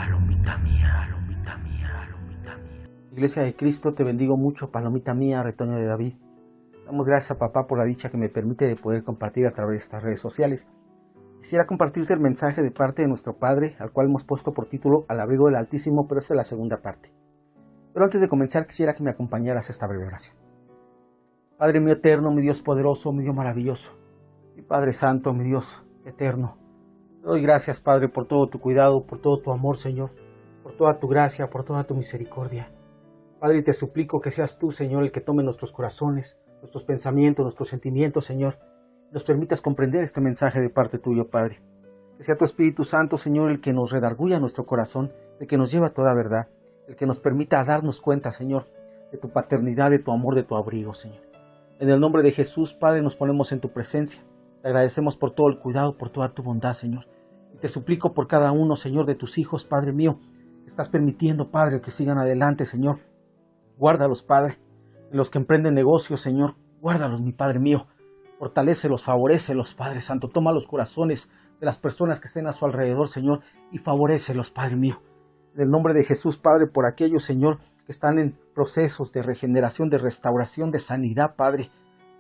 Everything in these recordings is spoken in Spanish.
palomita mía, palomita mía, palomita mía. Iglesia de Cristo, te bendigo mucho, palomita mía, retoño de David. Damos gracias a papá por la dicha que me permite de poder compartir a través de estas redes sociales. Quisiera compartirte el mensaje de parte de nuestro Padre, al cual hemos puesto por título Al abrigo del Altísimo, pero esta es la segunda parte. Pero antes de comenzar, quisiera que me acompañaras a esta breve oración. Padre mío eterno, mi Dios poderoso, mi Dios maravilloso, mi Padre santo, mi Dios eterno, te doy gracias, Padre, por todo tu cuidado, por todo tu amor, Señor, por toda tu gracia, por toda tu misericordia. Padre, te suplico que seas tú, Señor, el que tome nuestros corazones, nuestros pensamientos, nuestros sentimientos, Señor, y nos permitas comprender este mensaje de parte tuya, Padre. Que sea tu Espíritu Santo, Señor, el que nos redarguya nuestro corazón, el que nos lleva a toda verdad, el que nos permita darnos cuenta, Señor, de tu paternidad, de tu amor, de tu abrigo, Señor. En el nombre de Jesús, Padre, nos ponemos en tu presencia. Te agradecemos por todo el cuidado, por toda tu bondad, Señor. Y te suplico por cada uno, Señor, de tus hijos, Padre mío, que estás permitiendo, Padre, que sigan adelante, Señor. Guárdalos, Padre. En los que emprenden negocios, Señor, guárdalos, mi Padre mío. Fortalécelos, favorécelos, Padre Santo. Toma los corazones de las personas que estén a su alrededor, Señor, y favorécelos, Padre mío. En el nombre de Jesús, Padre, por aquellos, Señor, que están en procesos de regeneración, de restauración, de sanidad, Padre.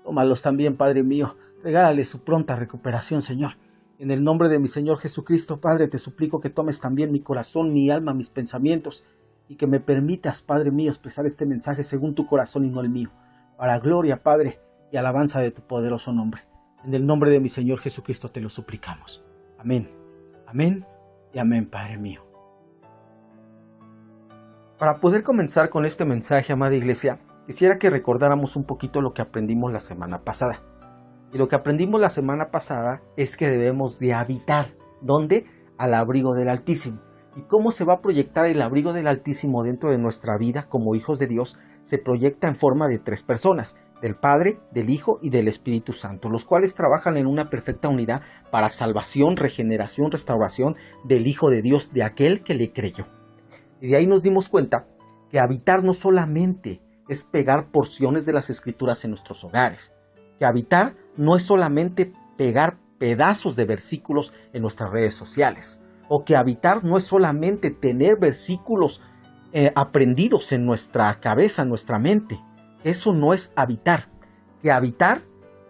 Tómalos también, Padre mío. Regálales su pronta recuperación, Señor. En el nombre de mi Señor Jesucristo, Padre, te suplico que tomes también mi corazón, mi alma, mis pensamientos, y que me permitas, Padre mío, expresar este mensaje según tu corazón y no el mío, para gloria, Padre, y alabanza de tu poderoso nombre. En el nombre de mi Señor Jesucristo te lo suplicamos. Amén, amén y amén, Padre mío. Para poder comenzar con este mensaje, amada iglesia, quisiera que recordáramos un poquito lo que aprendimos la semana pasada. Y lo que aprendimos la semana pasada es que debemos de habitar. ¿Dónde? Al abrigo del Altísimo. ¿Y cómo se va a proyectar el abrigo del Altísimo dentro de nuestra vida como hijos de Dios? Se proyecta en forma de 3 personas, del Padre, del Hijo y del Espíritu Santo, los cuales trabajan en una perfecta unidad para salvación, regeneración, restauración del Hijo de Dios, de aquel que le creyó. Y de ahí nos dimos cuenta que habitar no solamente es pegar porciones de las Escrituras en nuestros hogares, que habitar no es solamente pegar pedazos de versículos en nuestras redes sociales, o que habitar no es solamente tener versículos aprendidos en nuestra cabeza, en nuestra mente. Eso no es habitar. Que habitar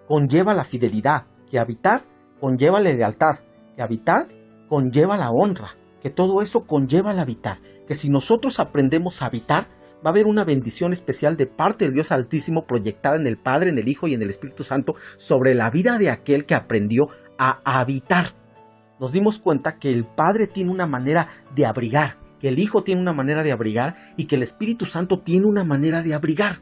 conlleva la fidelidad, que habitar conlleva la lealtad, que habitar conlleva la honra, que todo eso conlleva el habitar, que si nosotros aprendemos a habitar, va a haber una bendición especial de parte del Dios Altísimo proyectada en el Padre, en el Hijo y en el Espíritu Santo sobre la vida de aquel que aprendió a habitar. Nos dimos cuenta que el Padre tiene una manera de abrigar, que el Hijo tiene una manera de abrigar y que el Espíritu Santo tiene una manera de abrigar.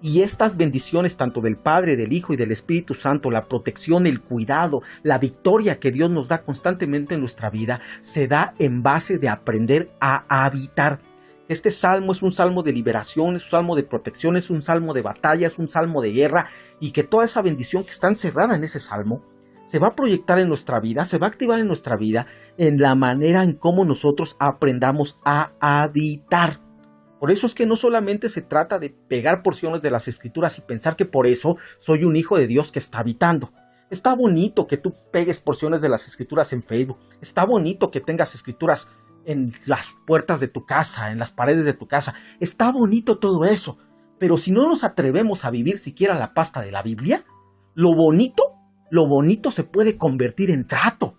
Y estas bendiciones tanto del Padre, del Hijo y del Espíritu Santo, la protección, el cuidado, la victoria que Dios nos da constantemente en nuestra vida, se da en base de aprender a habitar. Este salmo es un salmo de liberación, es un salmo de protección, es un salmo de batalla, es un salmo de guerra, y que toda esa bendición que está encerrada en ese salmo se va a proyectar en nuestra vida, se va a activar en nuestra vida en la manera en cómo nosotros aprendamos a habitar. Por eso es que no solamente se trata de pegar porciones de las Escrituras y pensar que por eso soy un hijo de Dios que está habitando. Está bonito que tú pegues porciones de las Escrituras en Facebook, está bonito que tengas Escrituras en las puertas de tu casa, en las paredes de tu casa. Está bonito todo eso, pero si no nos atrevemos a vivir siquiera la pasta de la Biblia, lo bonito se puede convertir en trato.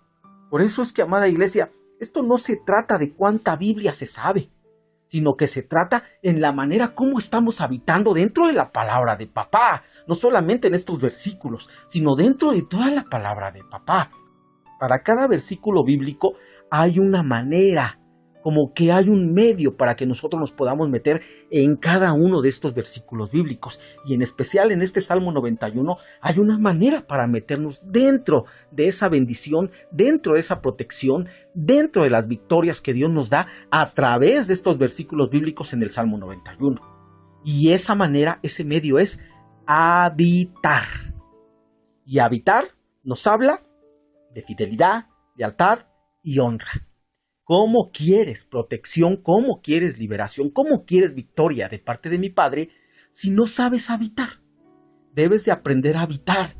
Por eso es que, amada iglesia, esto no se trata de cuánta Biblia se sabe, sino que se trata en la manera como estamos habitando dentro de la palabra de papá, no solamente en estos versículos, sino dentro de toda la palabra de papá. Para cada versículo bíblico hay una manera, como que hay un medio para que nosotros nos podamos meter en cada uno de estos versículos bíblicos. Y en especial en este Salmo 91 hay una manera para meternos dentro de esa bendición, dentro de esa protección, dentro de las victorias que Dios nos da a través de estos versículos bíblicos en el Salmo 91. Y esa manera, ese medio es habitar. Y habitar nos habla de fidelidad, lealtad y honra. ¿Cómo quieres protección? ¿Cómo quieres liberación? ¿Cómo quieres victoria de parte de mi Padre si no sabes habitar? Debes de aprender a habitar.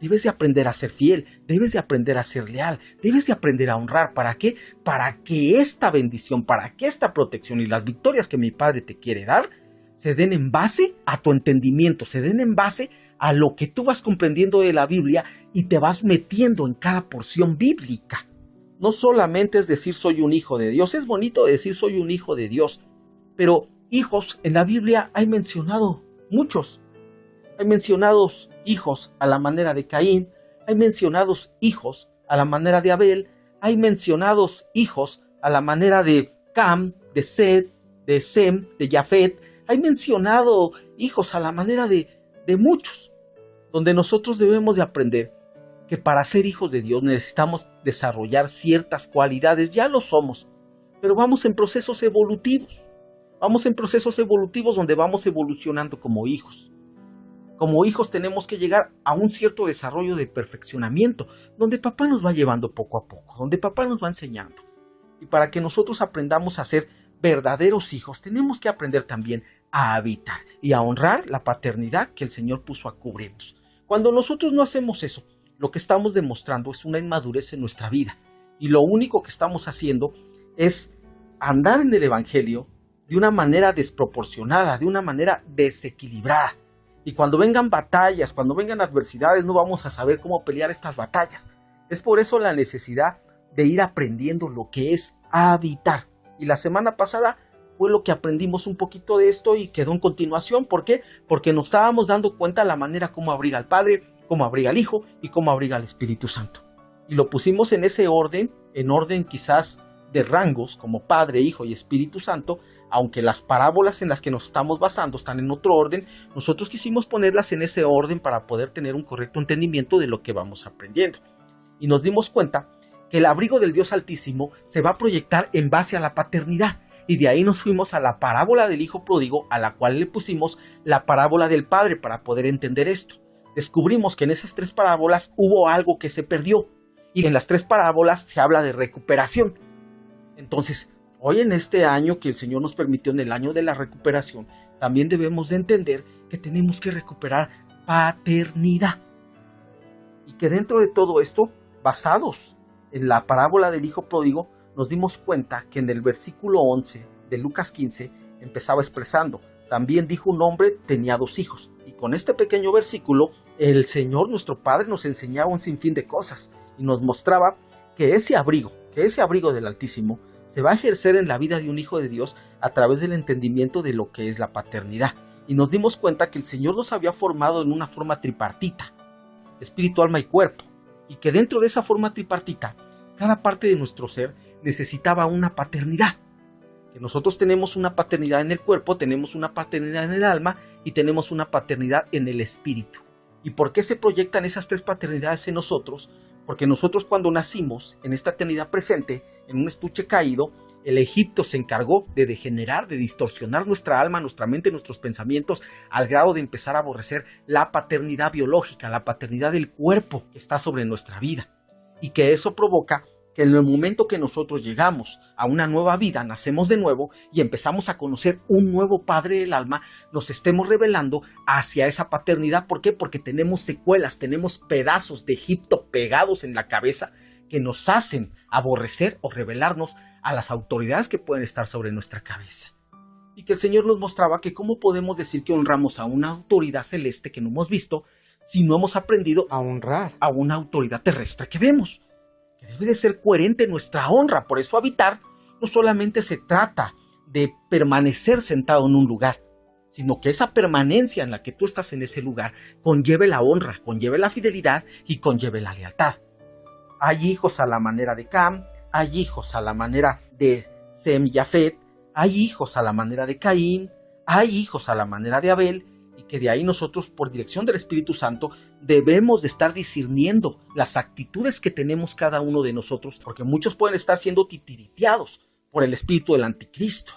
debes de aprender a ser fiel, debes de aprender a ser leal, debes de aprender a honrar. ¿Para qué? Para que esta bendición, para que esta protección y las victorias que mi Padre te quiere dar, se den en base a tu entendimiento, se den en base a lo que tú vas comprendiendo de la Biblia y te vas metiendo en cada porción bíblica. No solamente es decir soy un hijo de Dios, es bonito decir soy un hijo de Dios, pero hijos en la Biblia hay mencionado muchos. Hay mencionados hijos a la manera de Caín, hay mencionados hijos a la manera de Abel, hay mencionados hijos a la manera de Cam, de Sed, de Sem, de Jafet, hay mencionado hijos a la manera de muchos, donde nosotros debemos de aprender que para ser hijos de Dios necesitamos desarrollar ciertas cualidades, ya lo somos, pero vamos en procesos evolutivos, donde vamos evolucionando como hijos. Como hijos tenemos que llegar a un cierto desarrollo de perfeccionamiento, donde papá nos va llevando poco a poco, donde papá nos va enseñando. Y para que nosotros aprendamos a ser verdaderos hijos, tenemos que aprender también a habitar y a honrar la paternidad que el Señor puso a cubrirnos. Cuando nosotros no hacemos eso, lo que estamos demostrando es una inmadurez en nuestra vida. Y lo único que estamos haciendo es andar en el Evangelio de una manera desproporcionada, de una manera desequilibrada. Y cuando vengan batallas, cuando vengan adversidades, no vamos a saber cómo pelear estas batallas. Es por eso la necesidad de ir aprendiendo lo que es habitar. Y la semana pasada fue lo que aprendimos un poquito de esto y quedó en continuación. ¿Por qué? Porque nos estábamos dando cuenta de la manera como abrir al Padre, cómo abrir al Hijo y cómo abrir al Espíritu Santo. Y lo pusimos en ese orden, en orden quizás de rangos, como Padre, Hijo y Espíritu Santo, aunque las parábolas en las que nos estamos basando están en otro orden, nosotros quisimos ponerlas en ese orden para poder tener un correcto entendimiento de lo que vamos aprendiendo. Y nos dimos cuenta que el abrigo del Dios Altísimo se va a proyectar en base a la paternidad. Y de ahí nos fuimos a la parábola del Hijo Pródigo, a la cual le pusimos la parábola del Padre para poder entender esto. Descubrimos que en esas tres parábolas hubo algo que se perdió. Y en las tres parábolas se habla de recuperación. Entonces, hoy en este año que el Señor nos permitió, en el año de la recuperación, también debemos de entender que tenemos que recuperar paternidad. Y que dentro de todo esto, basados en la parábola del Hijo Pródigo, nos dimos cuenta que en el versículo 11 de Lucas 15 empezaba expresando, también dijo un hombre tenía 2 hijos. Y con este pequeño versículo, el Señor nuestro Padre nos enseñaba un sinfín de cosas y nos mostraba que ese abrigo del Altísimo se va a ejercer en la vida de un hijo de Dios a través del entendimiento de lo que es la paternidad. Y nos dimos cuenta que el Señor nos había formado en una forma tripartita, espíritu, alma y cuerpo, y que dentro de esa forma tripartita, cada parte de nuestro ser necesitaba una paternidad. Que nosotros tenemos una paternidad en el cuerpo, tenemos una paternidad en el alma y tenemos una paternidad en el espíritu. ¿Y por qué se proyectan esas tres paternidades en nosotros? Porque nosotros cuando nacimos en esta eternidad presente, en un estuche caído, el Egipto se encargó de degenerar, de distorsionar nuestra alma, nuestra mente, nuestros pensamientos, al grado de empezar a aborrecer la paternidad biológica, la paternidad del cuerpo que está sobre nuestra vida. Y que eso provoca que en el momento que nosotros llegamos a una nueva vida, nacemos de nuevo y empezamos a conocer un nuevo Padre del alma, nos estemos revelando hacia esa paternidad. ¿Por qué? Porque tenemos secuelas, tenemos pedazos de Egipto pegados en la cabeza que nos hacen aborrecer o rebelarnos a las autoridades que pueden estar sobre nuestra cabeza. Y que el Señor nos mostraba que cómo podemos decir que honramos a una autoridad celeste que no hemos visto si no hemos aprendido a honrar a una autoridad terrestre que vemos. Que debe de ser coherente nuestra honra. Por eso habitar no solamente se trata de permanecer sentado en un lugar, sino que esa permanencia en la que tú estás en ese lugar conlleve la honra, conlleve la fidelidad y conlleve la lealtad. Hay hijos a la manera de Cam, hay hijos a la manera de Sem y Jafet, hay hijos a la manera de Caín, hay hijos a la manera de Abel, y que de ahí nosotros, por dirección del Espíritu Santo, debemos de estar discerniendo las actitudes que tenemos cada uno de nosotros, porque muchos pueden estar siendo titiriteados por el espíritu del anticristo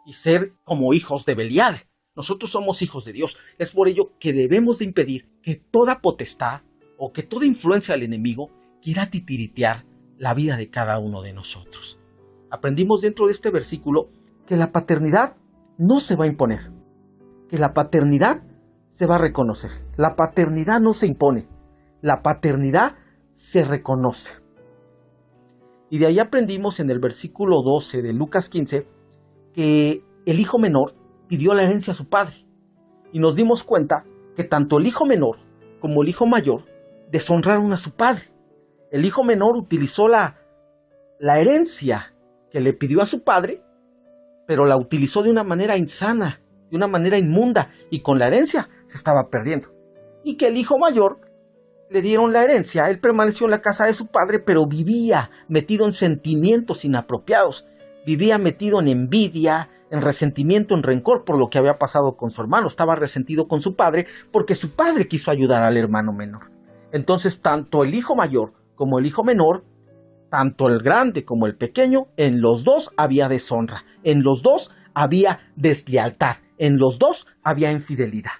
y ser como hijos de Belial. Nosotros somos hijos de Dios. Es por ello que debemos de impedir que toda potestad o que toda influencia del enemigo quiera titiritear la vida de cada uno de nosotros. Aprendimos dentro de este versículo que la paternidad no se va a imponer, que la paternidad se va a reconocer. La paternidad no se impone. la paternidad se reconoce. Y de ahí aprendimos en el versículo 12 de Lucas 15 que el hijo menor pidió la herencia a su padre. Y nos dimos cuenta que tanto el hijo menor como el hijo mayor deshonraron a su padre. El hijo menor utilizó la herencia que le pidió a su padre, pero la utilizó de una manera insana, de una manera inmunda, y con la herencia se estaba perdiendo. Y que el hijo mayor le dieron la herencia, él permaneció en la casa de su padre, pero vivía metido en sentimientos inapropiados, vivía metido en envidia, en resentimiento, en rencor por lo que había pasado con su hermano. Estaba resentido con su padre porque su padre quiso ayudar al hermano menor. Entonces, tanto el hijo mayor como el hijo menor, tanto el grande como el pequeño, en los dos había deshonra, en los dos había deslealtad, en los dos había infidelidad.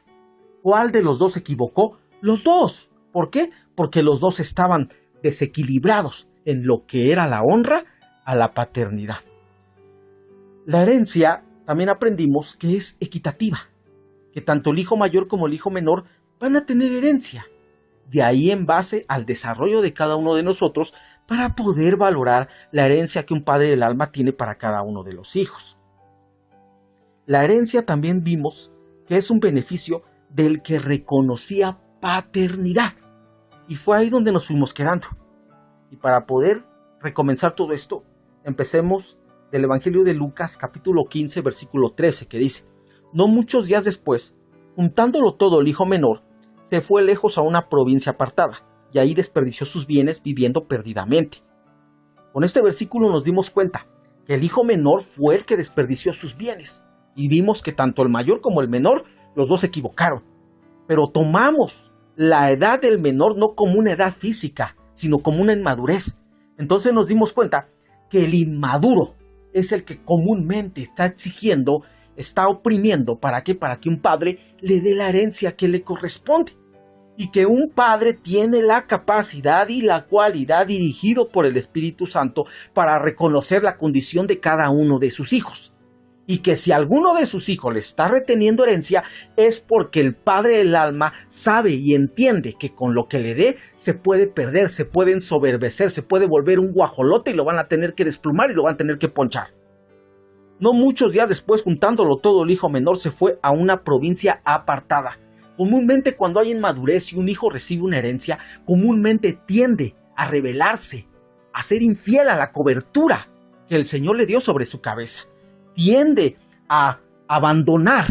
¿Cuál de los dos se equivocó? Los dos. ¿Por qué? Porque los dos estaban desequilibrados en lo que era la honra a la paternidad. La herencia también aprendimos que es equitativa, que tanto el hijo mayor como el hijo menor van a tener herencia. De ahí en base al desarrollo de cada uno de nosotros para poder valorar la herencia que un padre del alma tiene para cada uno de los hijos. La herencia también vimos que es un beneficio del que reconocía paternidad. Y fue ahí donde nos fuimos quedando. Y para poder recomenzar todo esto, empecemos del Evangelio de Lucas, capítulo 15, versículo 13, que dice: no muchos días después, juntándolo todo el hijo menor, se fue lejos a una provincia apartada, y ahí desperdició sus bienes viviendo perdidamente. Con este versículo nos dimos cuenta que el hijo menor fue el que desperdició sus bienes, y vimos que tanto el mayor como el menor, los dos se equivocaron. Pero tomamos la edad del menor no como una edad física, sino como una inmadurez. Entonces nos dimos cuenta que el inmaduro es el que comúnmente está exigiendo, está oprimiendo. ¿Para qué? Para que un padre le dé la herencia que le corresponde. Y que un padre tiene la capacidad y la cualidad, dirigido por el Espíritu Santo, para reconocer la condición de cada uno de sus hijos. Y que si alguno de sus hijos le está reteniendo herencia, es porque el padre del alma sabe y entiende que con lo que le dé se puede perder, se puede ensoberbecer, se puede volver un guajolote y lo van a tener que desplumar y lo van a tener que ponchar. No muchos días después, juntándolo todo, el hijo menor se fue a una provincia apartada. Comúnmente, cuando hay inmadurez y un hijo recibe una herencia, comúnmente tiende a rebelarse, a ser infiel a la cobertura que el Señor le dio sobre su cabeza. Tiende a abandonar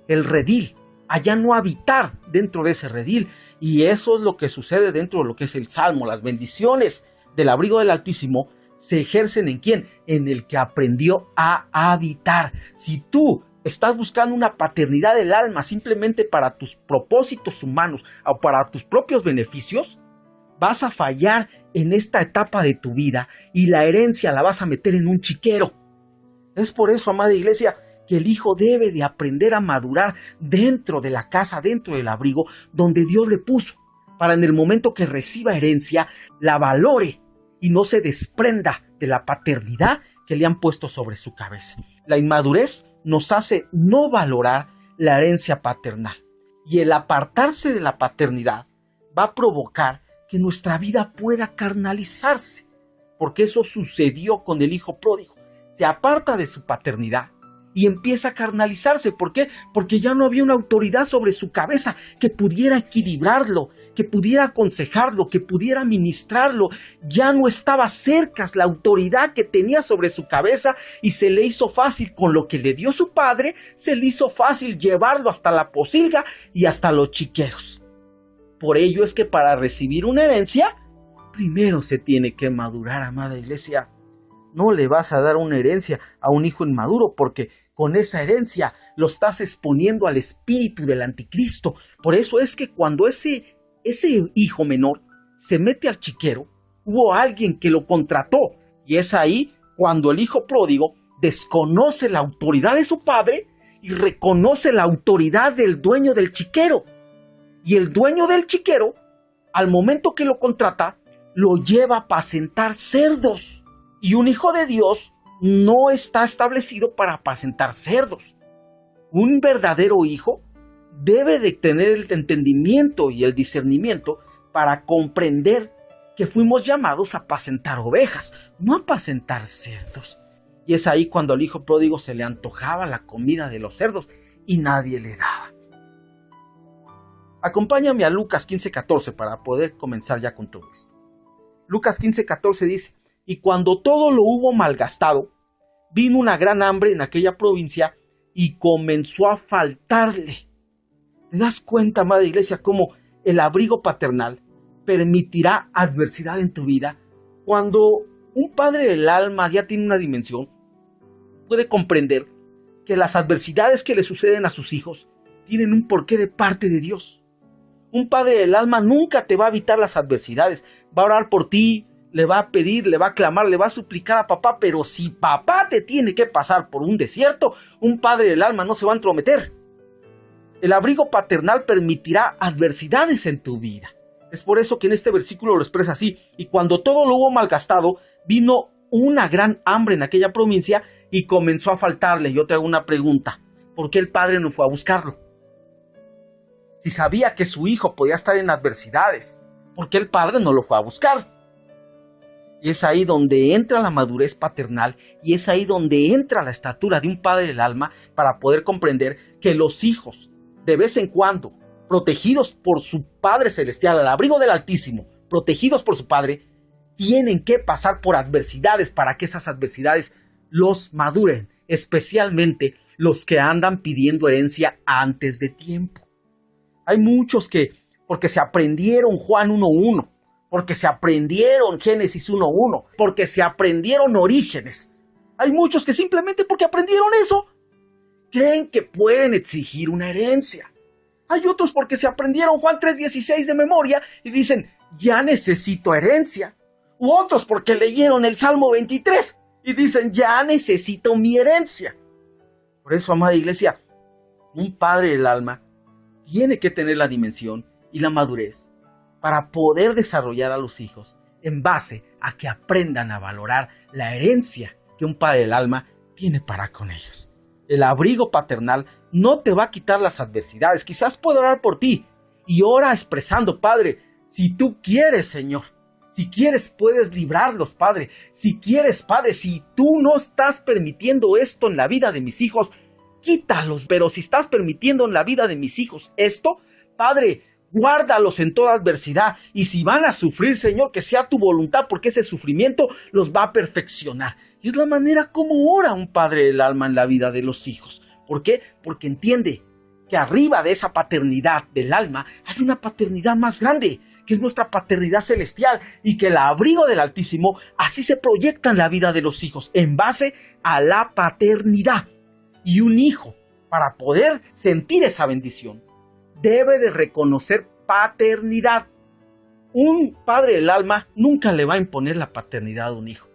el redil, a ya no habitar dentro de ese redil. Y eso es lo que sucede dentro de lo que es el Salmo. Las bendiciones del abrigo del Altísimo se ejercen ¿en quién? En el que aprendió a habitar. Si tú estás buscando una paternidad del alma simplemente para tus propósitos humanos o para tus propios beneficios, vas a fallar en esta etapa de tu vida y la herencia la vas a meter en un chiquero. Es por eso, amada iglesia, que el hijo debe de aprender a madurar dentro de la casa, dentro del abrigo donde Dios le puso, para en el momento que reciba herencia, la valore y no se desprenda de la paternidad que le han puesto sobre su cabeza. La inmadurez nos hace no valorar la herencia paternal, y el apartarse de la paternidad va a provocar que nuestra vida pueda carnalizarse, porque eso sucedió con el hijo pródigo. Se aparta de su paternidad y empieza a carnalizarse. ¿Por qué? Porque ya no había una autoridad sobre su cabeza que pudiera equilibrarlo, que pudiera aconsejarlo, que pudiera ministrarlo. Ya no estaba cerca la autoridad que tenía sobre su cabeza y se le hizo fácil, con lo que le dio su padre, se le hizo fácil llevarlo hasta la posilga y hasta los chiqueros. Por ello es que para recibir una herencia, primero se tiene que madurar, amada iglesia. No le vas a dar una herencia a un hijo inmaduro, porque con esa herencia lo estás exponiendo al espíritu del anticristo. Por eso es que cuando ese hijo menor se mete al chiquero, hubo alguien que lo contrató. Y es ahí cuando el hijo pródigo desconoce la autoridad de su padre y reconoce la autoridad del dueño del chiquero. Y el dueño del chiquero, al momento que lo contrata, lo lleva a apacentar cerdos. Y un hijo de Dios no está establecido para apacentar cerdos. Un verdadero hijo debe de tener el entendimiento y el discernimiento para comprender que fuimos llamados a apacentar ovejas, no a apacentar cerdos. Y es ahí cuando al hijo pródigo se le antojaba la comida de los cerdos y nadie le daba. Acompáñame a Lucas 15:14 para poder comenzar ya con todo esto. Lucas 15:14 dice: y cuando todo lo hubo malgastado, vino una gran hambre en aquella provincia y comenzó a faltarle. ¿Te das cuenta, amada iglesia, cómo el abrigo paternal permitirá adversidad en tu vida? Cuando un padre del alma ya tiene una dimensión, puede comprender que las adversidades que le suceden a sus hijos tienen un porqué de parte de Dios. Un padre del alma nunca te va a evitar las adversidades, va a orar por ti, le va a pedir, le va a clamar, le va a suplicar a papá, pero si papá te tiene que pasar por un desierto, un padre del alma no se va a entrometer. El abrigo paternal permitirá adversidades en tu vida. Es por eso que en este versículo lo expresa así: y cuando todo lo hubo malgastado, vino una gran hambre en aquella provincia y comenzó a faltarle. Yo te hago una pregunta: ¿por qué el padre no fue a buscarlo? Si sabía que su hijo podía estar en adversidades, ¿por qué el padre no lo fue a buscar? Y es ahí donde entra la madurez paternal, y es ahí donde entra la estatura de un padre del alma para poder comprender que los hijos, de vez en cuando, protegidos por su Padre Celestial, al abrigo del Altísimo, protegidos por su Padre, tienen que pasar por adversidades para que esas adversidades los maduren, especialmente los que andan pidiendo herencia antes de tiempo. Hay muchos que, porque se aprendieron Juan 1:1, porque se aprendieron Génesis 1:1, porque se aprendieron Orígenes, hay muchos que simplemente porque aprendieron eso, creen que pueden exigir una herencia. Hay otros porque se aprendieron Juan 3:16 de memoria y dicen, ya necesito herencia. U otros porque leyeron el Salmo 23 y dicen, ya necesito mi herencia. Por eso, amada iglesia, un padre del alma tiene que tener la dimensión y la madurez para poder desarrollar a los hijos en base a que aprendan a valorar la herencia que un padre del alma tiene para con ellos. El abrigo paternal no te va a quitar las adversidades. Quizás pueda orar por ti y ora expresando: Padre, si tú quieres, Señor, si quieres puedes librarlos, Padre. Si quieres, Padre, si tú no estás permitiendo esto en la vida de mis hijos, quítalos. Pero si estás permitiendo en la vida de mis hijos esto, Padre, guárdalos en toda adversidad. Y si van a sufrir, Señor, que sea tu voluntad, porque ese sufrimiento los va a perfeccionar. Y es la manera como ora un padre del alma en la vida de los hijos. ¿Por qué? Porque entiende que arriba de esa paternidad del alma hay una paternidad más grande, que es nuestra paternidad celestial, y que el abrigo del Altísimo así se proyecta en la vida de los hijos, en base a la paternidad. Y un hijo, para poder sentir esa bendición, debe de reconocer paternidad. Un padre del alma nunca le va a imponer la paternidad a un hijo.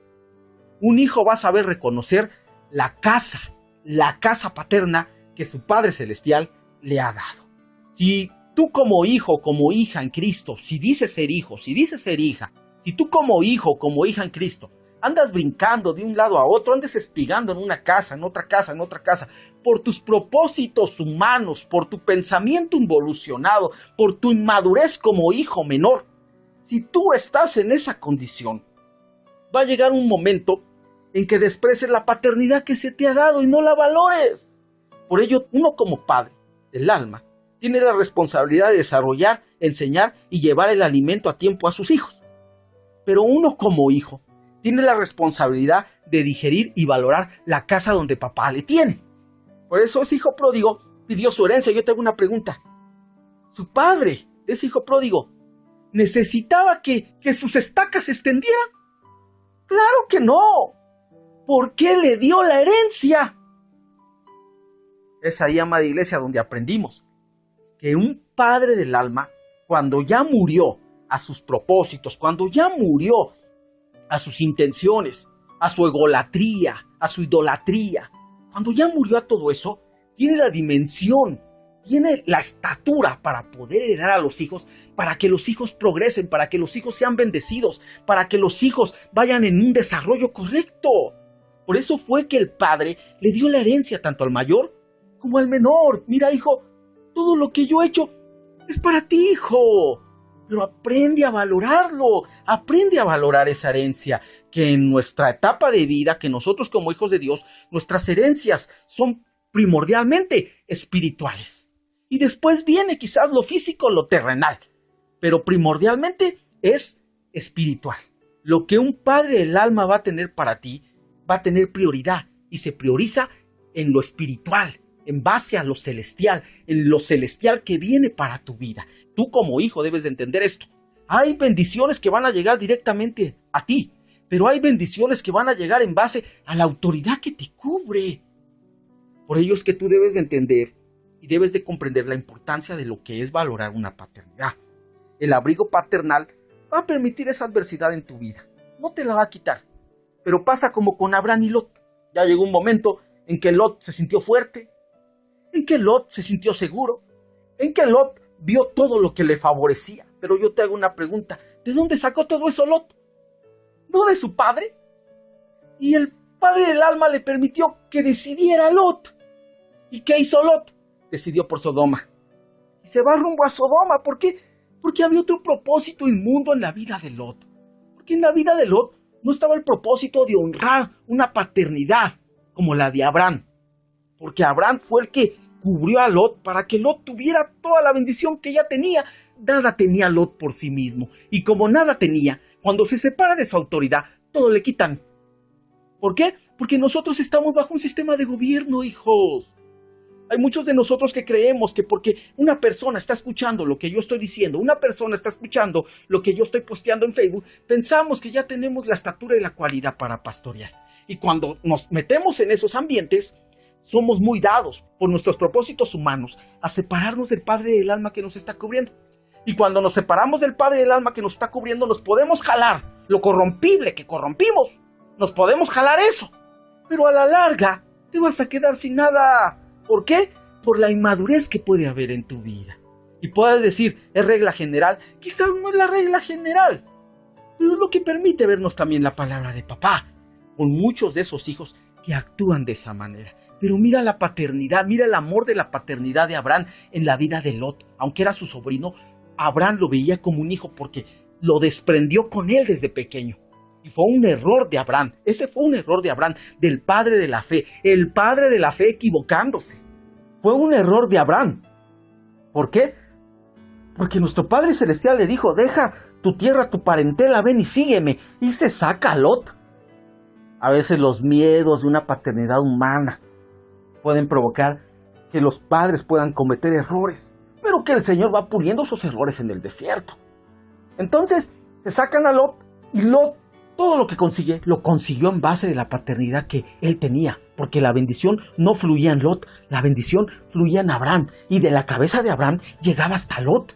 Un hijo va a saber reconocer la casa paterna que su Padre Celestial le ha dado. Si tú como hijo, como hija en Cristo, si dices ser hijo, si dices ser hija, si tú como hijo, como hija en Cristo, andas brincando de un lado a otro, andas espigando en una casa, en otra casa, en otra casa, por tus propósitos humanos, por tu pensamiento involucionado, por tu inmadurez como hijo menor, si tú estás en esa condición, va a llegar un momento en que desprecies la paternidad que se te ha dado y no la valores. Por ello, uno como padre del alma tiene la responsabilidad de desarrollar, enseñar y llevar el alimento a tiempo a sus hijos. Pero uno como hijo tiene la responsabilidad de digerir y valorar la casa donde papá le tiene. Por eso ese hijo pródigo pidió su herencia. Yo te hago una pregunta. ¿Su padre, ese hijo pródigo, necesitaba que sus estacas se extendieran? ¡Claro que no! ¿Por qué le dio la herencia? Es ahí, amada iglesia, donde aprendimos que un padre del alma, cuando ya murió a sus propósitos, cuando ya murió a sus intenciones, a su egolatría, a su idolatría, cuando ya murió a todo eso, tiene la dimensión, tiene la estatura para poder heredar a los hijos, para que los hijos progresen, para que los hijos sean bendecidos, para que los hijos vayan en un desarrollo correcto. Por eso fue que el padre le dio la herencia tanto al mayor como al menor. Mira, hijo, todo lo que yo he hecho es para ti, hijo. pero aprende a valorarlo, aprende a valorar esa herencia, que en nuestra etapa de vida, que nosotros como hijos de Dios, nuestras herencias son primordialmente espirituales. Y después viene quizás lo físico, lo terrenal, pero primordialmente es espiritual. Lo que un padre del alma va a tener para ti, va a tener prioridad y se prioriza en lo espiritual, en base a lo celestial, en lo celestial que viene para tu vida. Tú como hijo debes de entender esto. Hay bendiciones que van a llegar directamente a ti, pero hay bendiciones que van a llegar en base a la autoridad que te cubre. Por ello es que tú debes de entender y debes de comprender la importancia de lo que es valorar una paternidad. El abrigo paternal va a permitir esa adversidad en tu vida. No te la va a quitar. Pero pasa como con Abraham y Lot. Ya llegó un momento en que Lot se sintió fuerte, en que Lot se sintió seguro, en que Lot vio todo lo que le favorecía. Pero yo te hago una pregunta. ¿De dónde sacó todo eso Lot? ¿No de su padre? Y el padre del alma le permitió que decidiera Lot. ¿Y qué hizo Lot? Decidió por Sodoma. Y se va rumbo a Sodoma. ¿Por qué? Porque había otro propósito inmundo en la vida de Lot. Porque en la vida de Lot no estaba el propósito de honrar una paternidad como la de Abraham. Porque Abraham fue el que cubrió a Lot para que Lot tuviera toda la bendición que ella tenía. Nada tenía Lot por sí mismo. Y como nada tenía, cuando se separa de su autoridad, todo le quitan. ¿Por qué? Porque nosotros estamos bajo un sistema de gobierno, hijos. Hay muchos de nosotros que creemos que porque una persona está escuchando lo que yo estoy diciendo, una persona está escuchando lo que yo estoy posteando en Facebook, pensamos que ya tenemos la estatura y la cualidad para pastorear. Y cuando nos metemos en esos ambientes, somos muy dados por nuestros propósitos humanos a separarnos del Padre del alma que nos está cubriendo. Y cuando nos separamos del Padre del alma que nos está cubriendo, nos podemos jalar lo corrompible que corrompimos. Nos podemos jalar eso. Pero a la larga te vas a quedar sin nada. ¿Por qué? Por la inmadurez que puede haber en tu vida. Y puedes decir, ¿es regla general? Quizás no es la regla general, pero es lo que permite vernos también la palabra de papá, con muchos de esos hijos que actúan de esa manera. Pero mira la paternidad, mira el amor de la paternidad de Abraham en la vida de Lot. Aunque era su sobrino, Abraham lo veía como un hijo porque lo desprendió con él desde pequeño. Y fue un error de Abraham. Ese fue un error de Abraham, del padre de la fe. El padre de la fe equivocándose. Fue un error de Abraham. ¿Por qué? Porque nuestro Padre Celestial le dijo, deja tu tierra, tu parentela, ven y sígueme. Y se saca a Lot. A veces los miedos de una paternidad humana pueden provocar que los padres puedan cometer errores, pero que el Señor va puliendo esos errores en el desierto. Entonces, se sacan a Lot y Lot todo lo que consigue, lo consiguió en base de la paternidad que él tenía, porque la bendición no fluía en Lot, la bendición fluía en Abraham, y de la cabeza de Abraham llegaba hasta Lot.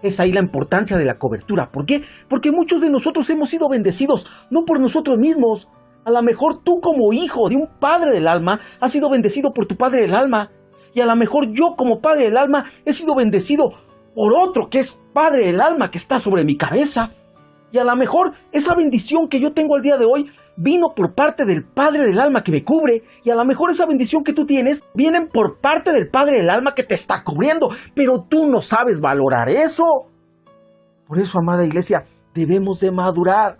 Es ahí la importancia de la cobertura. ¿Por qué? Porque muchos de nosotros hemos sido bendecidos, no por nosotros mismos. A lo mejor tú como hijo de un padre del alma, has sido bendecido por tu padre del alma, y a lo mejor yo como padre del alma he sido bendecido por otro que es padre del alma que está sobre mi cabeza. Y a lo mejor esa bendición que yo tengo al día de hoy vino por parte del Padre del alma que me cubre. Y a lo mejor esa bendición que tú tienes viene por parte del Padre del alma que te está cubriendo. Pero tú no sabes valorar eso. Por eso, amada iglesia, debemos de madurar.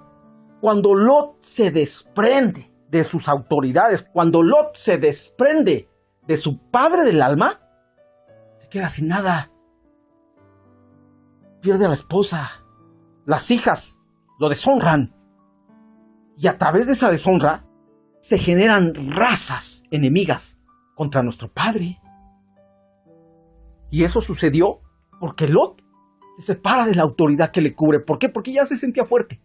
Cuando Lot se desprende de sus autoridades, cuando Lot se desprende de su Padre del alma, se queda sin nada. Pierde a la esposa. Las hijas lo deshonran. Y a través de esa deshonra se generan razas enemigas contra nuestro Padre. Y eso sucedió porque Lot se separa de la autoridad que le cubre. ¿Por qué? Porque ya se sentía fuerte.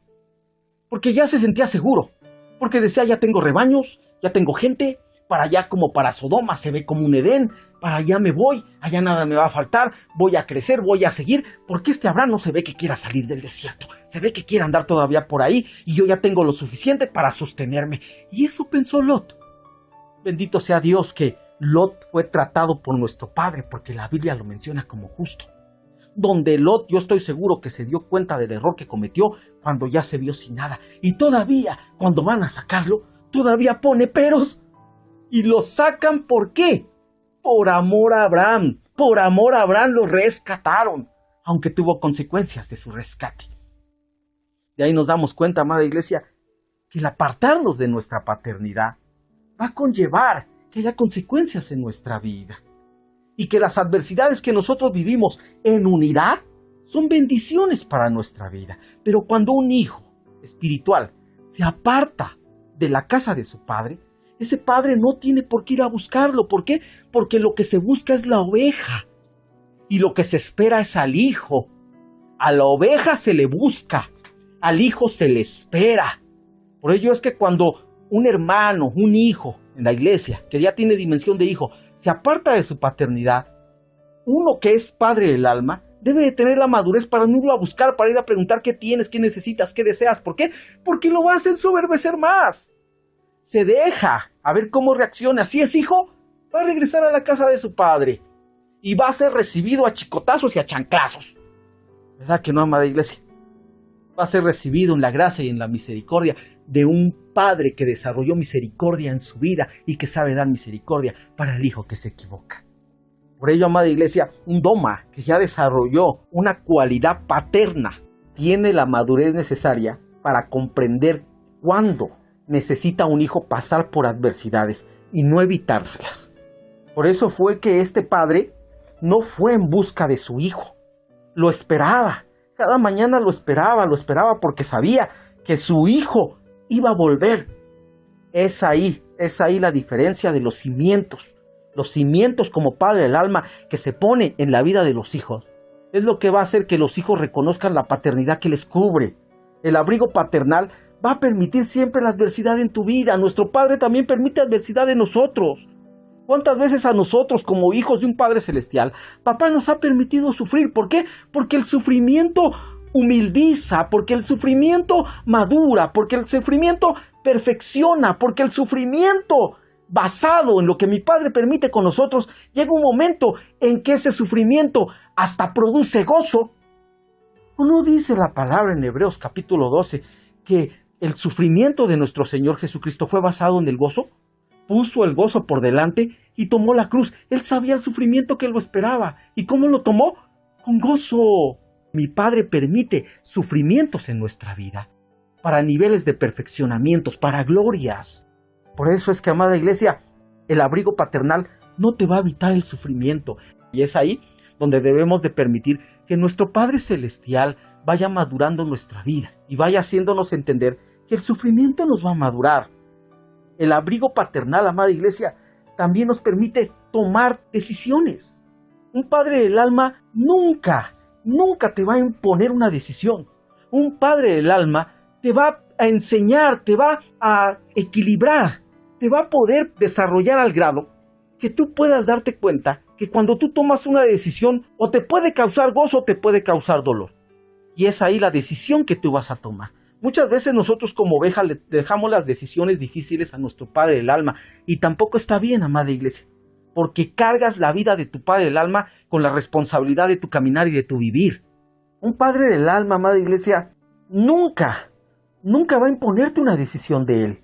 Porque ya se sentía seguro. Porque decía, ya tengo rebaños, ya tengo gente. Para allá como para Sodoma se ve como un Edén. Para allá me voy, allá nada me va a faltar. Voy a crecer, voy a seguir. Porque Abraham no se ve que quiera salir del desierto. Se ve que quiere andar todavía por ahí. Y yo ya tengo lo suficiente para sostenerme. Y eso pensó Lot. Bendito sea Dios que Lot fue tratado por nuestro Padre. Porque la Biblia lo menciona como justo. Donde Lot, yo estoy seguro que se dio cuenta del error que cometió cuando ya se vio sin nada. Y todavía, cuando van a sacarlo, todavía pone peros. Y lo sacan, ¿por qué? Por amor a Abraham. Por amor a Abraham lo rescataron. aunque tuvo consecuencias de su rescate. De ahí nos damos cuenta, amada iglesia, que el apartarnos de nuestra paternidad va a conllevar que haya consecuencias en nuestra vida. Y que las adversidades que nosotros vivimos en unidad son bendiciones para nuestra vida. Pero cuando un hijo espiritual se aparta de la casa de su padre, ese padre no tiene por qué ir a buscarlo. ¿Por qué? Porque lo que se busca es la oveja. Y lo que se espera es al hijo. A la oveja se le busca, al hijo se le espera. Por ello es que cuando un hermano, un hijo en la iglesia, que ya tiene dimensión de hijo, se aparta de su paternidad, uno que es padre del alma, debe de tener la madurez para no irlo a buscar, para ir a preguntar qué tienes, qué necesitas, qué deseas. ¿Por qué? Porque lo va a hacer ensoberbecer más. Se deja a ver cómo reacciona. Si es hijo, va a regresar a la casa de su padre y va a ser recibido a chicotazos y a chanclazos. ¿Verdad que no, amada iglesia? Va a ser recibido en la gracia y en la misericordia de un padre que desarrolló misericordia en su vida y que sabe dar misericordia para el hijo que se equivoca. Por ello, amada iglesia, un doma que ya desarrolló una cualidad paterna tiene la madurez necesaria para comprender cuándo necesita un hijo pasar por adversidades y no evitárselas. Por eso fue que este padre no fue en busca de su hijo, lo esperaba. Cada mañana lo esperaba porque sabía que su hijo iba a volver. Es ahí la diferencia de los cimientos. Los cimientos como padre del alma que se pone en la vida de los hijos. Es lo que va a hacer que los hijos reconozcan la paternidad que les cubre. El abrigo paternal va a permitir siempre la adversidad en tu vida. Nuestro Padre también permite adversidad en nosotros. ¿Cuántas veces a nosotros, como hijos de un Padre Celestial, papá nos ha permitido sufrir? ¿Por qué? Porque el sufrimiento humildiza, porque el sufrimiento madura, porque el sufrimiento perfecciona, porque el sufrimiento basado en lo que mi Padre permite con nosotros, llega un momento en que ese sufrimiento hasta produce gozo. ¿No dice la palabra en Hebreos capítulo 12 que el sufrimiento de nuestro Señor Jesucristo fue basado en el gozo? Puso el gozo por delante y tomó la cruz. Él sabía el sufrimiento que lo esperaba. ¿Y cómo lo tomó? Con gozo. Mi Padre permite sufrimientos en nuestra vida para niveles de perfeccionamientos, para glorias. Por eso es que, amada iglesia, el abrigo paternal no te va a evitar el sufrimiento. Y es ahí donde debemos de permitir que nuestro Padre Celestial vaya madurando nuestra vida y vaya haciéndonos entender que el sufrimiento nos va a madurar. El abrigo paternal, amada iglesia, también nos permite tomar decisiones. Un padre del alma nunca te va a imponer una decisión. Un padre del alma te va a enseñar, te va a equilibrar, te va a poder desarrollar al grado que tú puedas darte cuenta que cuando tú tomas una decisión o te puede causar gozo o te puede causar dolor. Y es ahí la decisión que tú vas a tomar. Muchas veces nosotros como ovejas le dejamos las decisiones difíciles a nuestro Padre del alma y tampoco está bien, amada iglesia, porque cargas la vida de tu Padre del alma con la responsabilidad de tu caminar y de tu vivir. Un Padre del alma, amada iglesia, nunca va a imponerte una decisión de él.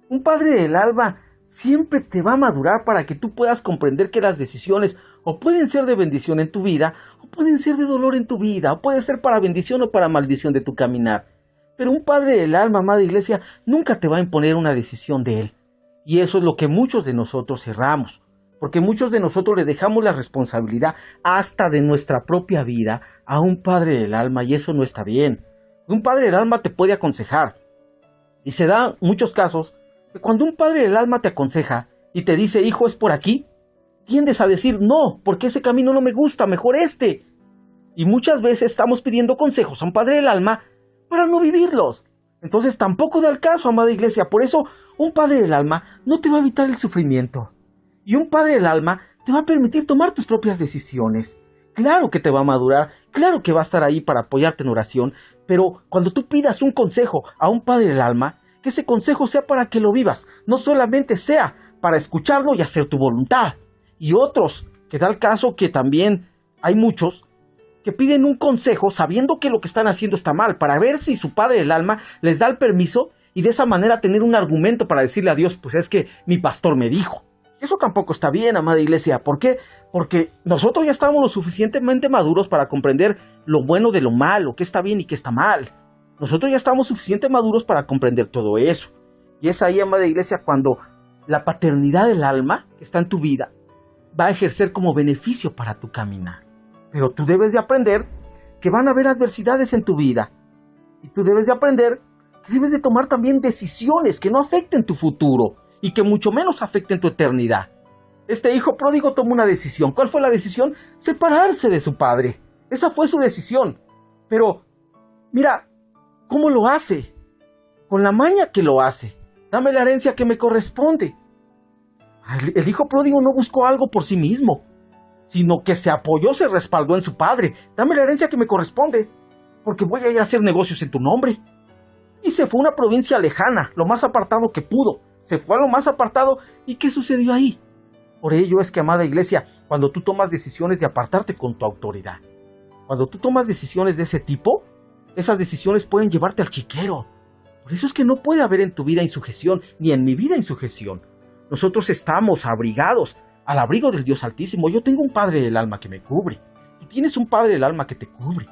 Un Padre del alma siempre te va a madurar para que tú puedas comprender que las decisiones o pueden ser de bendición en tu vida o pueden ser de dolor en tu vida, o puede ser para bendición o para maldición de tu caminar. Pero un Padre del alma, amada iglesia, nunca te va a imponer una decisión de él. Y eso es lo que muchos de nosotros erramos, porque muchos de nosotros le dejamos la responsabilidad hasta de nuestra propia vida a un Padre del alma, y eso no está bien. Un Padre del alma te puede aconsejar, y se da muchos casos que cuando un Padre del alma te aconseja y te dice, hijo, es por aquí, tiendes a decir, no, porque ese camino no me gusta, mejor este. Y muchas veces estamos pidiendo consejos a un Padre del alma para no vivirlos. Entonces tampoco da el caso, amada iglesia. Por eso un Padre del alma no te va a evitar el sufrimiento. Y un Padre del alma te va a permitir tomar tus propias decisiones. Claro que te va a madurar, claro que va a estar ahí para apoyarte en oración, pero cuando tú pidas un consejo a un Padre del alma, que ese consejo sea para que lo vivas, no solamente sea para escucharlo y hacer tu voluntad. Y otros, que da el caso que también hay muchos, que piden un consejo sabiendo que lo que están haciendo está mal, para ver si su Padre del alma les da el permiso y de esa manera tener un argumento para decirle a Dios, pues es que mi pastor me dijo. Eso tampoco está bien, amada iglesia. ¿Por qué? Porque nosotros ya estamos lo suficientemente maduros para comprender lo bueno de lo malo, qué está bien y qué está mal. Nosotros ya estamos suficientemente maduros para comprender todo eso. Y es ahí, amada iglesia, cuando la paternidad del alma que está en tu vida va a ejercer como beneficio para tu caminar. Pero tú debes de aprender que van a haber adversidades en tu vida. Y tú debes de aprender que debes de tomar también decisiones que no afecten tu futuro y que mucho menos afecten tu eternidad. Este hijo pródigo tomó una decisión. ¿Cuál fue la decisión? Separarse de su padre. Esa fue su decisión. Pero, mira, ¿cómo lo hace? Con la maña que lo hace. Dame la herencia que me corresponde. El hijo pródigo no buscó algo por sí mismo, sino que se apoyó, se respaldó en su padre. Dame la herencia que me corresponde, porque voy a ir a hacer negocios en tu nombre. Y se fue a una provincia lejana, lo más apartado que pudo. Se fue a lo más apartado. ¿Y qué sucedió ahí? Por ello es que, amada iglesia, cuando tú tomas decisiones de apartarte con tu autoridad, cuando tú tomas decisiones de ese tipo, esas decisiones pueden llevarte al chiquero. Por eso es que no puede haber en tu vida insujeción, ni en mi vida insujeción. Nosotros estamos abrigados al abrigo del Dios Altísimo. Yo tengo un Padre del alma que me cubre. Tú tienes un Padre del alma que te cubre.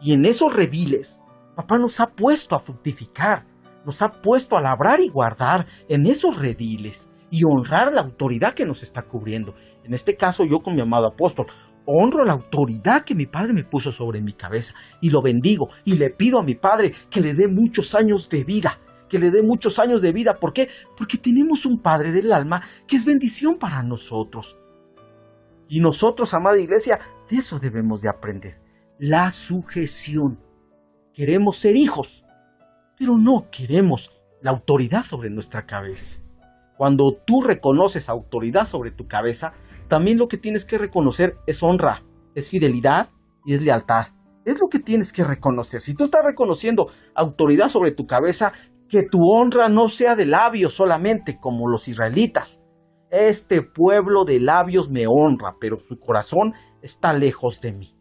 Y en esos rediles, Papá nos ha puesto a fructificar, nos ha puesto a labrar y guardar en esos rediles y honrar la autoridad que nos está cubriendo. En este caso, yo con mi amado apóstol, honro la autoridad que mi Padre me puso sobre mi cabeza y lo bendigo y le pido a mi Padre que le dé muchos años de vida, que le dé muchos años de vida. ¿Por qué? Porque tenemos un Padre del alma que es bendición para nosotros. Y nosotros, amada iglesia, de eso debemos de aprender. La sujeción. Queremos ser hijos, pero no queremos la autoridad sobre nuestra cabeza. Cuando tú reconoces autoridad sobre tu cabeza, también lo que tienes que reconocer es honra, es fidelidad y es lealtad. Es lo que tienes que reconocer. Si tú estás reconociendo autoridad sobre tu cabeza, que tu honra no sea de labios solamente, como los israelitas. Este pueblo de labios me honra, pero su corazón está lejos de mí.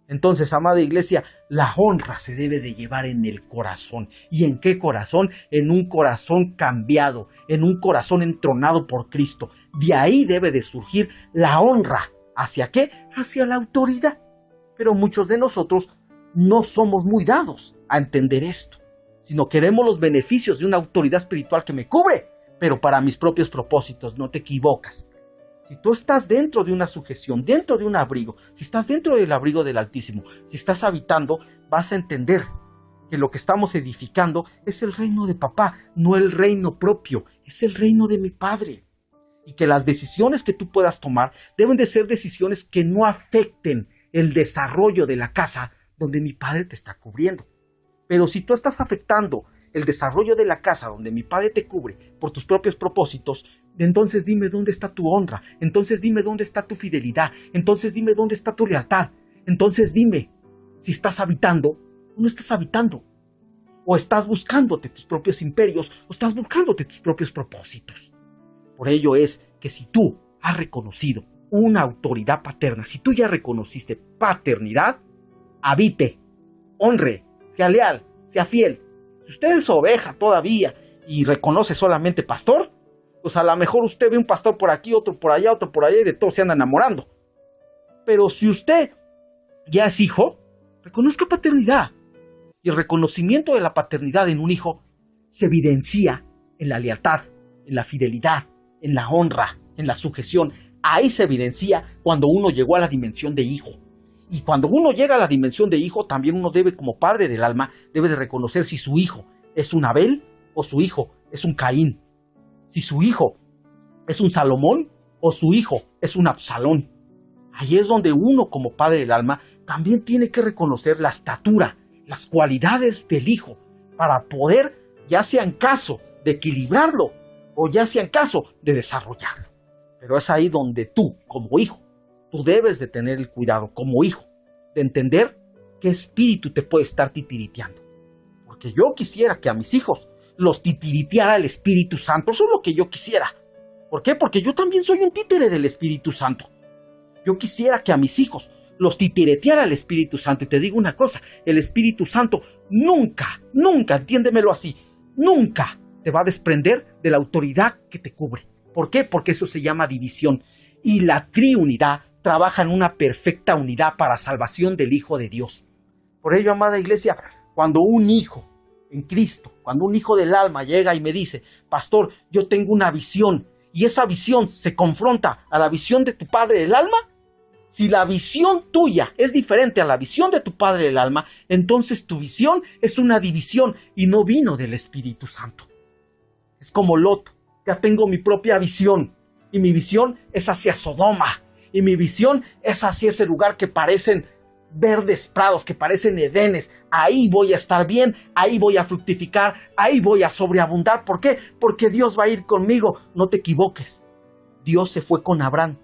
Entonces, amada iglesia, la honra se debe de llevar en el corazón. ¿Y en qué corazón? En un corazón cambiado, en un corazón entronado por Cristo. De ahí debe de surgir la honra. ¿Hacia qué? Hacia la autoridad. Pero muchos de nosotros no somos muy dados a entender esto, sino queremos los beneficios de una autoridad espiritual que me cubre, pero para mis propios propósitos. No te equivocas. Si tú estás dentro de una sujeción, dentro de un abrigo, si estás dentro del abrigo del Altísimo, si estás habitando, vas a entender que lo que estamos edificando es el reino de Papá, no el reino propio, es el reino de mi Padre. Y que las decisiones que tú puedas tomar deben de ser decisiones que no afecten el desarrollo de la casa donde mi Padre te está cubriendo. Pero si tú estás afectando el desarrollo de la casa donde mi Padre te cubre por tus propios propósitos, entonces dime dónde está tu honra, entonces dime dónde está tu fidelidad, entonces dime dónde está tu lealtad, entonces dime si estás habitando o no estás habitando, o estás buscándote tus propios imperios, o estás buscándote tus propios propósitos. Por ello es que si tú has reconocido una autoridad paterna, si tú ya reconociste paternidad, habite, honre, sea leal, sea fiel. Si usted es oveja todavía y reconoce solamente pastor, pues a lo mejor usted ve un pastor por aquí, otro por allá y de todos se anda enamorando. Pero si usted ya es hijo, reconozca paternidad. Y el reconocimiento de la paternidad en un hijo se evidencia en la lealtad, en la fidelidad, en la honra, en la sujeción. Ahí se evidencia cuando uno llegó a la dimensión de hijo. Y cuando uno llega a la dimensión de hijo, también uno debe, como padre del alma, debe de reconocer si su hijo es un Abel o su hijo es un Caín. Si su hijo es un Salomón o su hijo es un Absalón. Ahí es donde uno, como padre del alma, también tiene que reconocer la estatura, las cualidades del hijo, para poder, ya sea en caso de equilibrarlo o ya sea en caso de desarrollarlo. Pero es ahí donde tú, como hijo, tú debes de tener el cuidado, como hijo, de entender qué espíritu te puede estar titiriteando. Porque yo quisiera que a mis hijos los titiriteara el Espíritu Santo. Eso es lo que yo quisiera. ¿Por qué? Porque yo también soy un títere del Espíritu Santo. Yo quisiera que a mis hijos los titireteara el Espíritu Santo. Y te digo una cosa, el Espíritu Santo nunca, entiéndemelo así, nunca te va a desprender de la autoridad que te cubre. ¿Por qué? Porque eso se llama división. Y la triunidad trabaja en una perfecta unidad para salvación del Hijo de Dios. Por ello, amada iglesia, cuando un hijo en Cristo, cuando un hijo del alma llega y me dice, pastor, yo tengo una visión, y esa visión se confronta a la visión de tu padre del alma, si la visión tuya es diferente a la visión de tu padre del alma, entonces tu visión es una división y no vino del Espíritu Santo. Es como Lot, ya tengo mi propia visión, y mi visión es hacia Sodoma, y mi visión es hacia ese lugar que parecen verdes prados, que parecen edenes. Ahí voy a estar bien, ahí voy a fructificar, ahí voy a sobreabundar. ¿Por qué? Porque Dios va a ir conmigo. No te equivoques. Dios se fue con Abraham.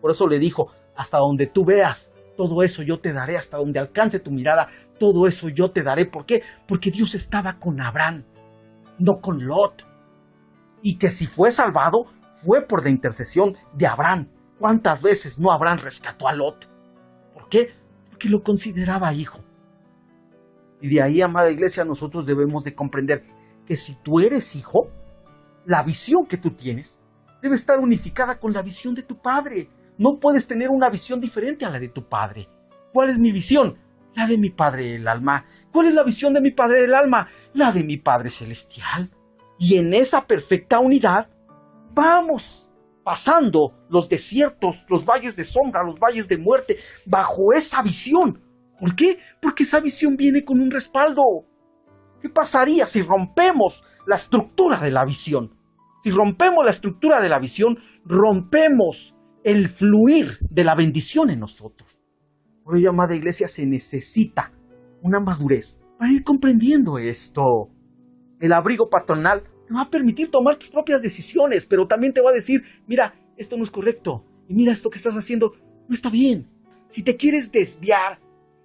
Por eso le dijo, hasta donde tú veas, todo eso yo te daré, hasta donde alcance tu mirada, todo eso yo te daré. ¿Por qué? Porque Dios estaba con Abraham, no con Lot. Y que si fue salvado, fue por la intercesión de Abraham. ¿Cuántas veces no Abraham rescató a Lot? ¿Por qué? Porque lo consideraba hijo. Y de ahí, amada iglesia, nosotros debemos de comprender que si tú eres hijo, la visión que tú tienes debe estar unificada con la visión de tu padre. No puedes tener una visión diferente a la de tu padre. ¿Cuál es mi visión? La de mi Padre del alma. ¿Cuál es la visión de mi Padre del alma? La de mi Padre celestial. Y en esa perfecta unidad vamos pasando los desiertos, los valles de sombra, los valles de muerte, bajo esa visión. ¿Por qué? Porque esa visión viene con un respaldo. ¿Qué pasaría si rompemos la estructura de la visión? Si rompemos la estructura de la visión, rompemos el fluir de la bendición en nosotros. Por ello, amada iglesia, se necesita una madurez para ir comprendiendo esto. El abrigo patronal te va a permitir tomar tus propias decisiones, pero también te va a decir, mira, esto no es correcto, y mira, esto que estás haciendo no está bien. Si te quieres desviar,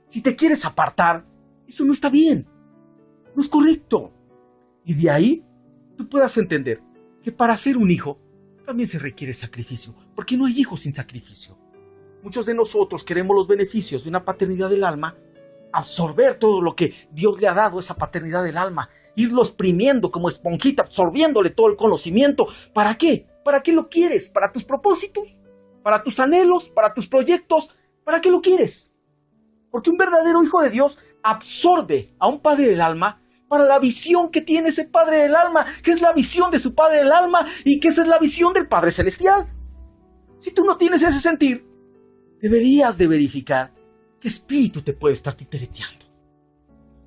si te quieres apartar, eso no está bien, no es correcto. Y de ahí tú puedas entender que para ser un hijo también se requiere sacrificio, porque no hay hijos sin sacrificio. Muchos de nosotros queremos los beneficios de una paternidad del alma, absorber todo lo que Dios le ha dado, esa paternidad del alma, irlo exprimiendo como esponjita, absorbiéndole todo el conocimiento. ¿Para qué? ¿Para qué lo quieres? ¿Para tus propósitos? ¿Para tus anhelos? ¿Para tus proyectos? ¿Para qué lo quieres? Porque un verdadero hijo de Dios absorbe a un padre del alma para la visión que tiene ese padre del alma, que es la visión de su padre del alma y que esa es la visión del Padre Celestial. Si tú no tienes ese sentir, deberías de verificar qué espíritu te puede estar titereteando.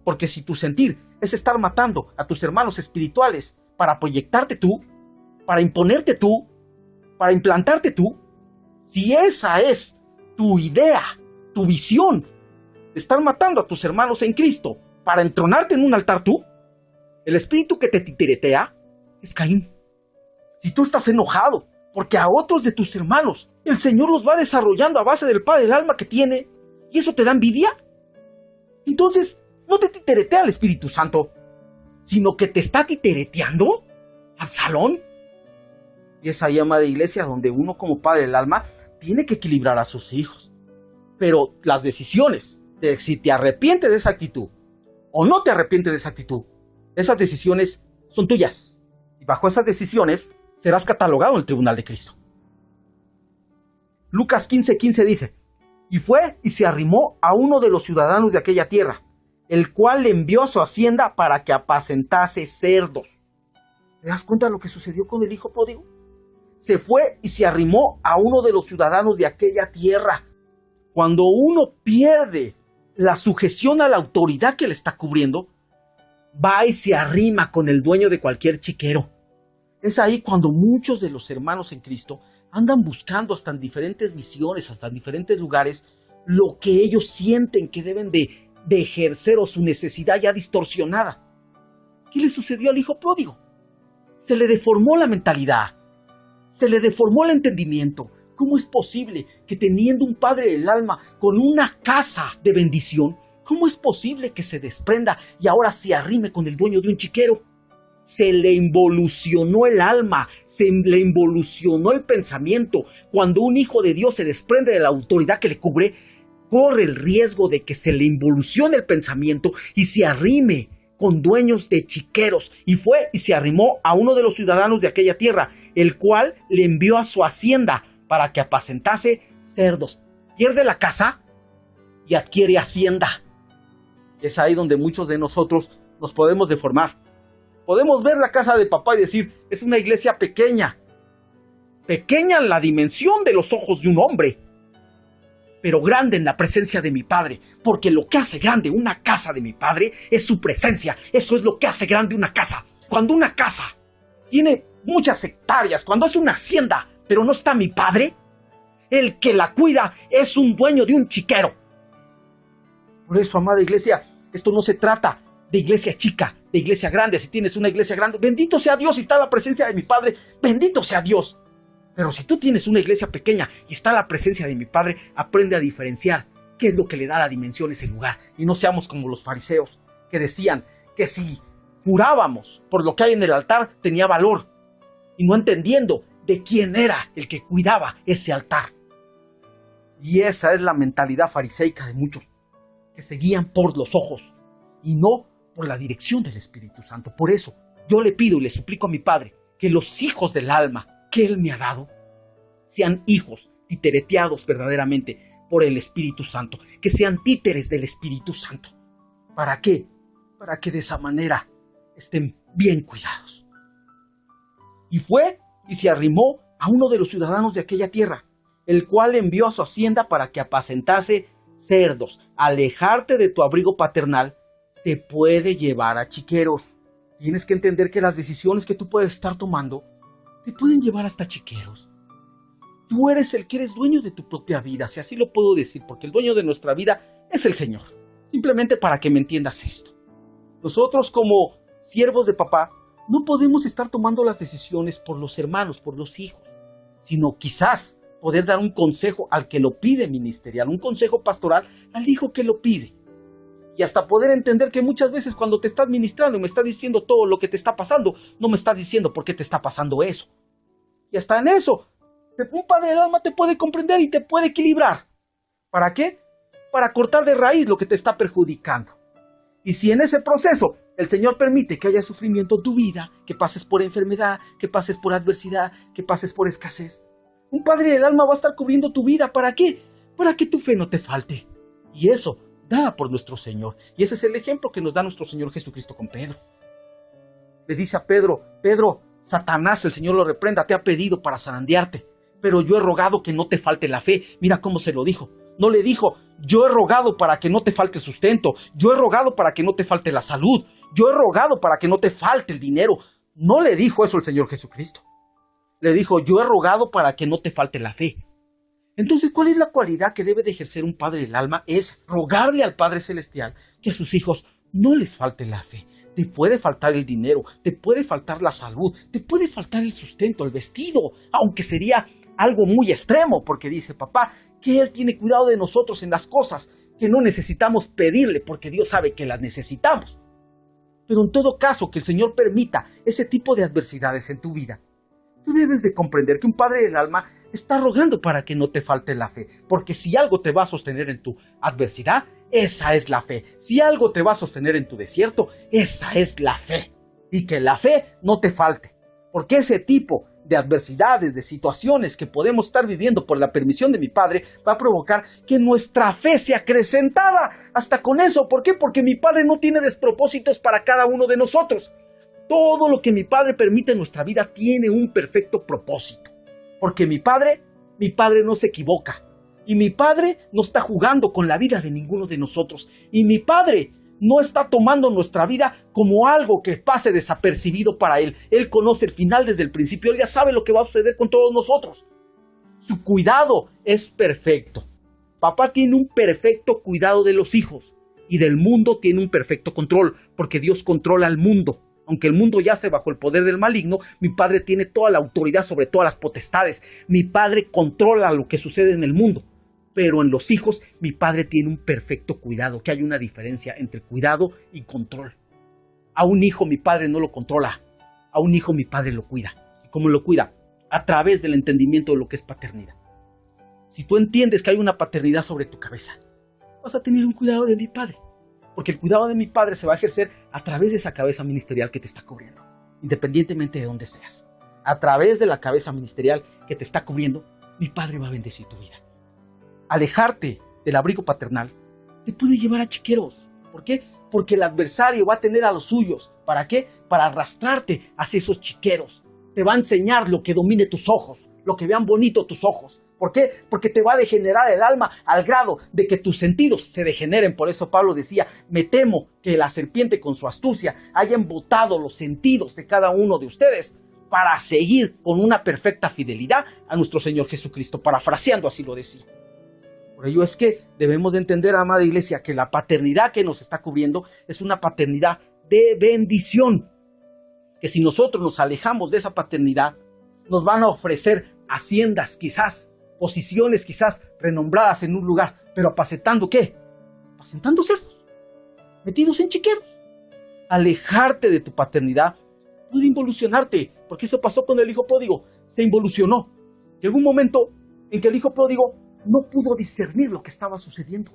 Porque si tu sentir es estar matando a tus hermanos espirituales para proyectarte tú, para imponerte tú, para implantarte tú, si esa es tu idea, tu visión, de estar matando a tus hermanos en Cristo para entronarte en un altar tú, el espíritu que te titeretea es Caín. Si tú estás enojado porque a otros de tus hermanos el Señor los va desarrollando a base del Padre del alma que tiene, y eso te da envidia, entonces no te titeretea el Espíritu Santo, sino que te está titereteando Absalón. Y esa llama de iglesia donde uno como padre del alma tiene que equilibrar a sus hijos. Pero las decisiones de si te arrepientes de esa actitud o no te arrepientes de esa actitud, esas decisiones son tuyas. Y bajo esas decisiones serás catalogado en el tribunal de Cristo. Lucas 15:15 dice, y fue y se arrimó a uno de los ciudadanos de aquella tierra, el cual le envió a su hacienda para que apacentase cerdos. ¿Te das cuenta de lo que sucedió con el hijo pródigo? Se fue y se arrimó a uno de los ciudadanos de aquella tierra. Cuando uno pierde la sujeción a la autoridad que le está cubriendo, va y se arrima con el dueño de cualquier chiquero. Es ahí cuando muchos de los hermanos en Cristo andan buscando hasta en diferentes misiones, hasta en diferentes lugares, lo que ellos sienten que deben de ejercer o su necesidad ya distorsionada. ¿Qué le sucedió al hijo pródigo? Se le deformó la mentalidad, se le deformó el entendimiento. ¿Cómo es posible que teniendo un padre del alma con una casa de bendición, cómo es posible que se desprenda y ahora se arrime con el dueño de un chiquero? Se le involucionó el alma, se le involucionó el pensamiento. Cuando un hijo de Dios se desprende de la autoridad que le cubre, corre el riesgo de que se le involucione el pensamiento y se arrime con dueños de chiqueros. Y fue y se arrimó a uno de los ciudadanos de aquella tierra, el cual le envió a su hacienda para que apacentase cerdos. Pierde la casa y adquiere hacienda. Es ahí donde muchos de nosotros nos podemos deformar. Podemos ver la casa de papá y decir, es una iglesia pequeña. Pequeña en la dimensión de los ojos de un hombre, pero grande en la presencia de mi Padre, porque lo que hace grande una casa de mi Padre es su presencia. Eso es lo que hace grande una casa. Cuando una casa tiene muchas hectáreas, cuando es una hacienda, pero no está mi Padre, el que la cuida es un dueño de un chiquero. Por eso, amada iglesia, esto no se trata de iglesia chica, de iglesia grande. Si tienes una iglesia grande, bendito sea Dios, y está la presencia de mi Padre, bendito sea Dios. Pero si tú tienes una iglesia pequeña y está la presencia de mi Padre, aprende a diferenciar qué es lo que le da la dimensión a ese lugar. Y no seamos como los fariseos, que decían que si jurábamos por lo que hay en el altar, tenía valor. Y no entendiendo de quién era el que cuidaba ese altar. Y esa es la mentalidad fariseica de muchos, que se guían por los ojos y no por la dirección del Espíritu Santo. Por eso yo le pido y le suplico a mi Padre que los hijos del alma que Él me ha dado sean hijos titereteados verdaderamente por el Espíritu Santo, que sean títeres del Espíritu Santo. ¿Para qué? Para que de esa manera estén bien cuidados. Y fue y se arrimó a uno de los ciudadanos de aquella tierra, el cual envió a su hacienda para que apacentase cerdos. Alejarte de tu abrigo paternal te puede llevar a chiqueros. Tienes que entender que las decisiones que tú puedes estar tomando te pueden llevar hasta chiqueros. Tú eres el que eres dueño de tu propia vida, si así lo puedo decir, porque el dueño de nuestra vida es el Señor. Simplemente para que me entiendas esto. Nosotros como siervos de papá no podemos estar tomando las decisiones por los hermanos, por los hijos, sino quizás poder dar un consejo al que lo pide ministerial, un consejo pastoral al hijo que lo pide. Y hasta poder entender que muchas veces cuando te estás ministrando y me estás diciendo todo lo que te está pasando, no me estás diciendo por qué te está pasando eso. Y hasta en eso, un padre del alma te puede comprender y te puede equilibrar. ¿Para qué? Para cortar de raíz lo que te está perjudicando. Y si en ese proceso el Señor permite que haya sufrimiento en tu vida, que pases por enfermedad, que pases por adversidad, que pases por escasez, un padre del alma va a estar cubriendo tu vida. ¿Para qué? Para que tu fe no te falte. Y eso dada por nuestro Señor. Y ese es el ejemplo que nos da nuestro Señor Jesucristo con Pedro. Le dice a Pedro, Pedro, Satanás, el Señor lo reprenda, te ha pedido para zarandearte, pero yo he rogado que no te falte la fe. Mira cómo se lo dijo. No le dijo, yo he rogado para que no te falte el sustento, yo he rogado para que no te falte la salud, yo he rogado para que no te falte el dinero. No le dijo eso el Señor Jesucristo. Le dijo, yo he rogado para que no te falte la fe. Entonces, ¿cuál es la cualidad que debe de ejercer un padre del alma? Es rogarle al Padre Celestial que a sus hijos no les falte la fe. Te puede faltar el dinero, te puede faltar la salud, te puede faltar el sustento, el vestido, aunque sería algo muy extremo, porque dice papá que Él tiene cuidado de nosotros en las cosas que no necesitamos pedirle, porque Dios sabe que las necesitamos. Pero en todo caso, que el Señor permita ese tipo de adversidades en tu vida, tú debes de comprender que un padre del alma está rogando para que no te falte la fe, porque si algo te va a sostener en tu adversidad, esa es la fe. Si algo te va a sostener en tu desierto, esa es la fe. Y que la fe no te falte, porque ese tipo de adversidades, de situaciones que podemos estar viviendo por la permisión de mi Padre, va a provocar que nuestra fe sea acrecentada hasta con eso. ¿Por qué? Porque mi Padre no tiene despropósitos para cada uno de nosotros. Todo lo que mi Padre permite en nuestra vida tiene un perfecto propósito. Porque mi Padre no se equivoca. Y mi Padre no está jugando con la vida de ninguno de nosotros. Y mi Padre no está tomando nuestra vida como algo que pase desapercibido para Él. Él conoce el final desde el principio. Él ya sabe lo que va a suceder con todos nosotros. Su cuidado es perfecto. Papá tiene un perfecto cuidado de los hijos. Y del mundo tiene un perfecto control. Porque Dios controla al mundo. Aunque el mundo yace bajo el poder del maligno, mi Padre tiene toda la autoridad sobre todas las potestades. Mi Padre controla lo que sucede en el mundo. Pero en los hijos, mi Padre tiene un perfecto cuidado, que hay una diferencia entre cuidado y control. A un hijo mi Padre no lo controla, a un hijo mi Padre lo cuida. ¿Y cómo lo cuida? A través del entendimiento de lo que es paternidad. Si tú entiendes que hay una paternidad sobre tu cabeza, vas a tener un cuidado de mi Padre. Porque el cuidado de mi Padre se va a ejercer a través de esa cabeza ministerial que te está cubriendo, independientemente de dónde seas. a través de la cabeza ministerial que te está cubriendo, mi Padre va a bendecir tu vida. Alejarte del abrigo paternal te puede llevar a chiqueros. ¿Por qué? Porque el adversario va a tener a los suyos. ¿Para qué? Para arrastrarte hacia esos chiqueros. Te va a enseñar lo que domine tus ojos, lo que vean bonito tus ojos. ¿Por qué? Porque te va a degenerar el alma al grado de que tus sentidos se degeneren. Por eso Pablo decía, me temo que la serpiente con su astucia haya embotado los sentidos de cada uno de ustedes para seguir con una perfecta fidelidad a nuestro Señor Jesucristo. Parafraseando así lo decía. Por ello es que debemos de entender, amada iglesia, que la paternidad que nos está cubriendo es una paternidad de bendición. Que si nosotros nos alejamos de esa paternidad, nos van a ofrecer haciendas quizás, posiciones quizás renombradas en un lugar, pero apacentando ¿qué? Apacentando cerdos, metidos en chiqueros. Alejarte de tu paternidad puede involucionarte, porque eso pasó con el hijo pródigo, se involucionó. Llegó un momento en que el hijo pródigo no pudo discernir lo que estaba sucediendo.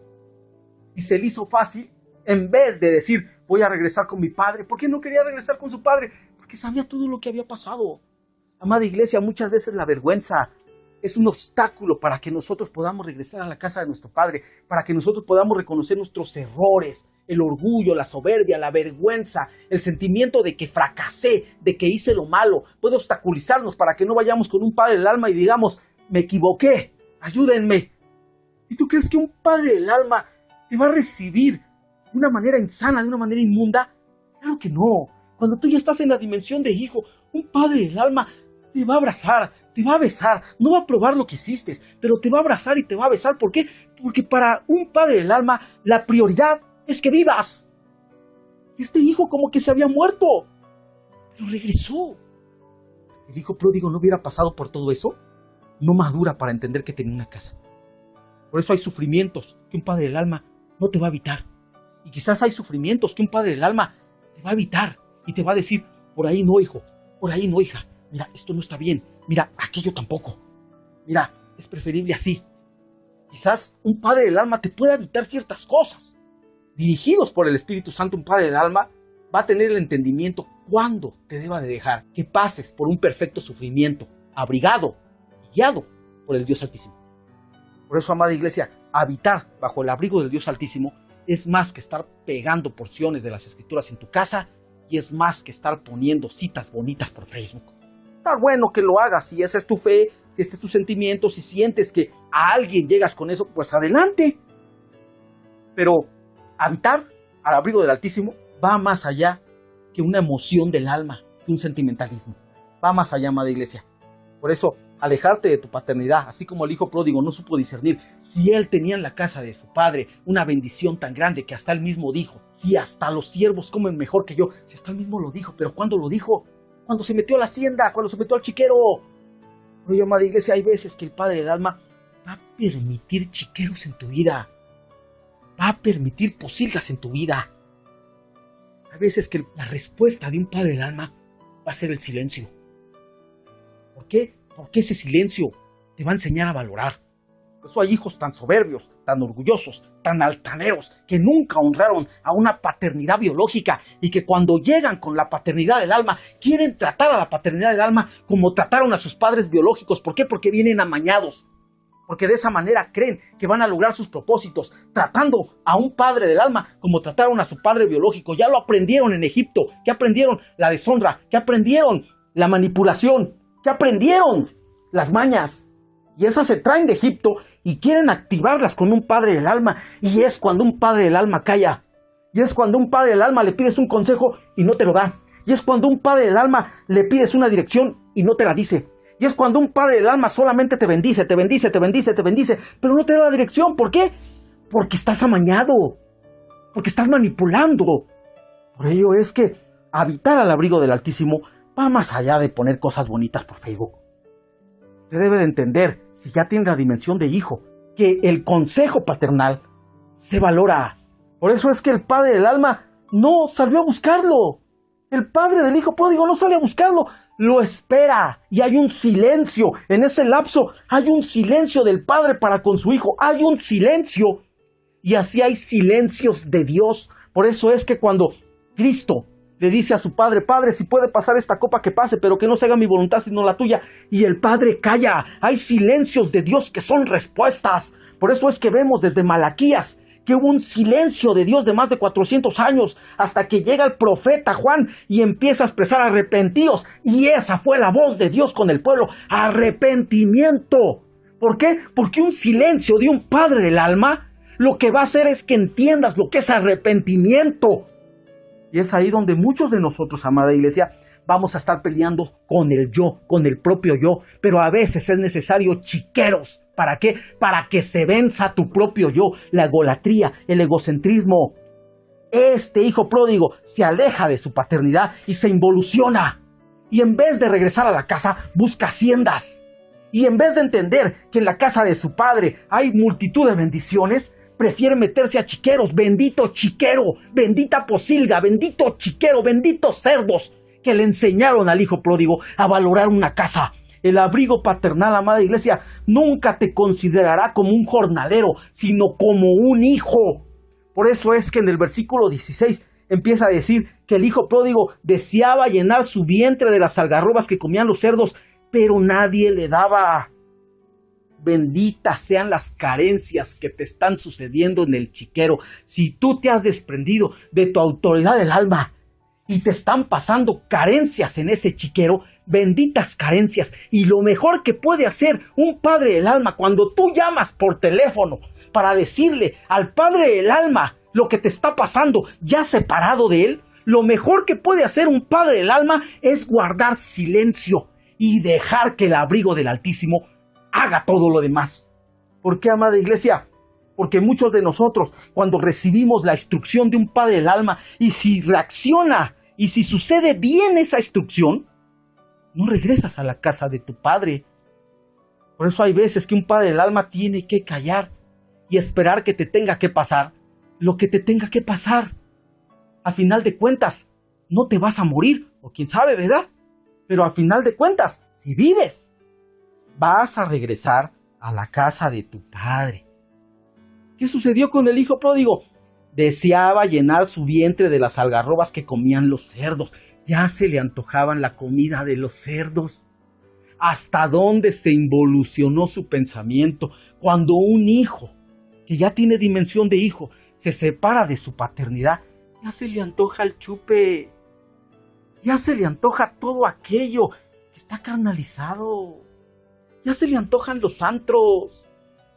Y se le hizo fácil, en vez de decir, voy a regresar con mi padre. ¿Por qué no quería regresar con su padre? Porque sabía todo lo que había pasado. Amada iglesia, muchas veces la vergüenza es un obstáculo para que nosotros podamos regresar a la casa de nuestro padre, para que nosotros podamos reconocer nuestros errores, el orgullo, la soberbia, la vergüenza, el sentimiento de que fracasé, de que hice lo malo, puede obstaculizarnos para que no vayamos con un padre del alma y digamos, me equivoqué, ayúdenme. ¿Y tú crees que un padre del alma te va a recibir de una manera insana, de una manera inmunda? Claro que no. Cuando tú ya estás en la dimensión de hijo, un padre del alma te va a abrazar, te va a besar, no va a probar lo que hiciste, pero te va a abrazar y te va a besar. ¿Por qué? Porque para un padre del alma la prioridad es que vivas. Este hijo como que se había muerto, pero regresó. Si el hijo pródigo no hubiera pasado por todo eso, no madura para entender que tenía una casa. Por eso hay sufrimientos que un padre del alma no te va a evitar. Y quizás hay sufrimientos que un padre del alma te va a evitar y te va a decir, por ahí no, hijo, por ahí no, hija. Mira, esto no está bien. Mira, aquello tampoco. Mira, es preferible así. Quizás un padre del alma te pueda evitar ciertas cosas. Dirigidos por el Espíritu Santo, un padre del alma va a tener el entendimiento cuándo te deba de dejar que pases por un perfecto sufrimiento, abrigado y guiado por el Dios Altísimo. Por eso, amada iglesia, habitar bajo el abrigo del Dios Altísimo es más que estar pegando porciones de las Escrituras en tu casa y es más que estar poniendo citas bonitas por Facebook. Está bueno que lo hagas, si esa es tu fe, si este es tu sentimiento, si sientes que a alguien llegas con eso, pues adelante. Pero habitar al abrigo del Altísimo va más allá que una emoción del alma, que un sentimentalismo. Va más allá, amada iglesia. Por eso, alejarte de tu paternidad, así como el hijo pródigo no supo discernir si él tenía en la casa de su padre una bendición tan grande que hasta él mismo dijo, si hasta los siervos comen mejor que yo, si hasta él mismo lo dijo, pero ¿cuándo lo dijo? Cuando se metió a la hacienda, cuando se metió al chiquero. Oye, amada iglesia, hay veces que el padre del alma va a permitir chiqueros en tu vida, va a permitir posilgas en tu vida. Hay veces que la respuesta de un padre del alma va a ser el silencio. ¿Por qué? Porque ese silencio te va a enseñar a valorar. Por eso hay hijos tan soberbios, tan orgullosos, tan altaneros, que nunca honraron a una paternidad biológica y que cuando llegan con la paternidad del alma, quieren tratar a la paternidad del alma como trataron a sus padres biológicos. ¿Por qué? Porque vienen amañados. Porque de esa manera creen que van a lograr sus propósitos, tratando a un padre del alma como trataron a su padre biológico. Ya lo aprendieron en Egipto, que aprendieron la deshonra, que aprendieron la manipulación, que aprendieron las mañas. Y esas se traen de Egipto y quieren activarlas con un padre del alma. Y es cuando un padre del alma calla. Y es cuando un padre del alma le pides un consejo y no te lo da. Y es cuando un padre del alma le pides una dirección y no te la dice. Y es cuando un padre del alma solamente te bendice, te bendice, te bendice, te bendice, pero no te da la dirección. ¿Por qué? Porque estás amañado. Porque estás manipulando. Por ello es que habitar al abrigo del Altísimo va más allá de poner cosas bonitas por Facebook. Usted debe de entender, si ya tiene la dimensión de hijo, que el consejo paternal se valora. Por eso es que el padre del alma no salió a buscarlo. El padre del hijo pródigo no sale a buscarlo, lo espera. Y hay un silencio. En ese lapso hay un silencio del padre para con su hijo. Hay un silencio. Y así hay silencios de Dios. Por eso es que cuando Cristo Le dice a su padre: Padre, si puede pasar esta copa, que pase, pero que no se haga mi voluntad sino la tuya. Y el padre calla. Hay silencios de Dios que son respuestas. Por eso es que vemos desde Malaquías que hubo un silencio de Dios de más de 400 años, hasta que llega el profeta Juan y empieza a expresar: arrepentíos. Y esa fue la voz de Dios con el pueblo: arrepentimiento. ¿Por qué? Porque un silencio de un padre del alma lo que va a hacer es que entiendas lo que es arrepentimiento. Y es ahí donde muchos de nosotros, amada iglesia, vamos a estar peleando con el yo, con el propio yo. Pero a veces es necesario chiqueros. ¿Para qué? Para que se venza tu propio yo, la egolatría, el egocentrismo. Este hijo pródigo se aleja de su paternidad y se involuciona. Y en vez de regresar a la casa, busca haciendas. Y en vez de entender que en la casa de su padre hay multitud de bendiciones, prefiere meterse a chiqueros. Bendito chiquero, bendita posilga, bendito chiquero, benditos cerdos que le enseñaron al hijo pródigo a valorar una casa. El abrigo paternal, amada iglesia, nunca te considerará como un jornalero, sino como un hijo. Por eso es que en el versículo 16 empieza a decir que el hijo pródigo deseaba llenar su vientre de las algarrobas que comían los cerdos, pero nadie le daba. Benditas sean las carencias que te están sucediendo en el chiquero. Si tú te has desprendido de tu autoridad del alma y te están pasando carencias en ese chiquero, benditas carencias. Y lo mejor que puede hacer un padre del alma cuando tú llamas por teléfono para decirle al padre del alma lo que te está pasando, ya separado de él, lo mejor que puede hacer un padre del alma es guardar silencio y dejar que el abrigo del Altísimo haga todo lo demás. ¿Por qué, amada iglesia? Porque muchos de nosotros, cuando recibimos la instrucción de un padre del alma, y si reacciona, y si sucede bien esa instrucción, no regresas a la casa de tu padre. Por eso hay veces que un padre del alma tiene que callar y esperar que te tenga que pasar lo que te tenga que pasar. A final de cuentas, no te vas a morir, o quién sabe, ¿verdad? Pero a final de cuentas, si vives, vas a regresar a la casa de tu padre. ¿Qué sucedió con el hijo pródigo? Deseaba llenar su vientre de las algarrobas que comían los cerdos. Ya se le antojaban la comida de los cerdos. ¿Hasta dónde se involucionó su pensamiento cuando un hijo, que ya tiene dimensión de hijo, se separa de su paternidad? Ya se le antoja el chupe. Ya se le antoja todo aquello que está carnalizado. Ya se le antojan los antros.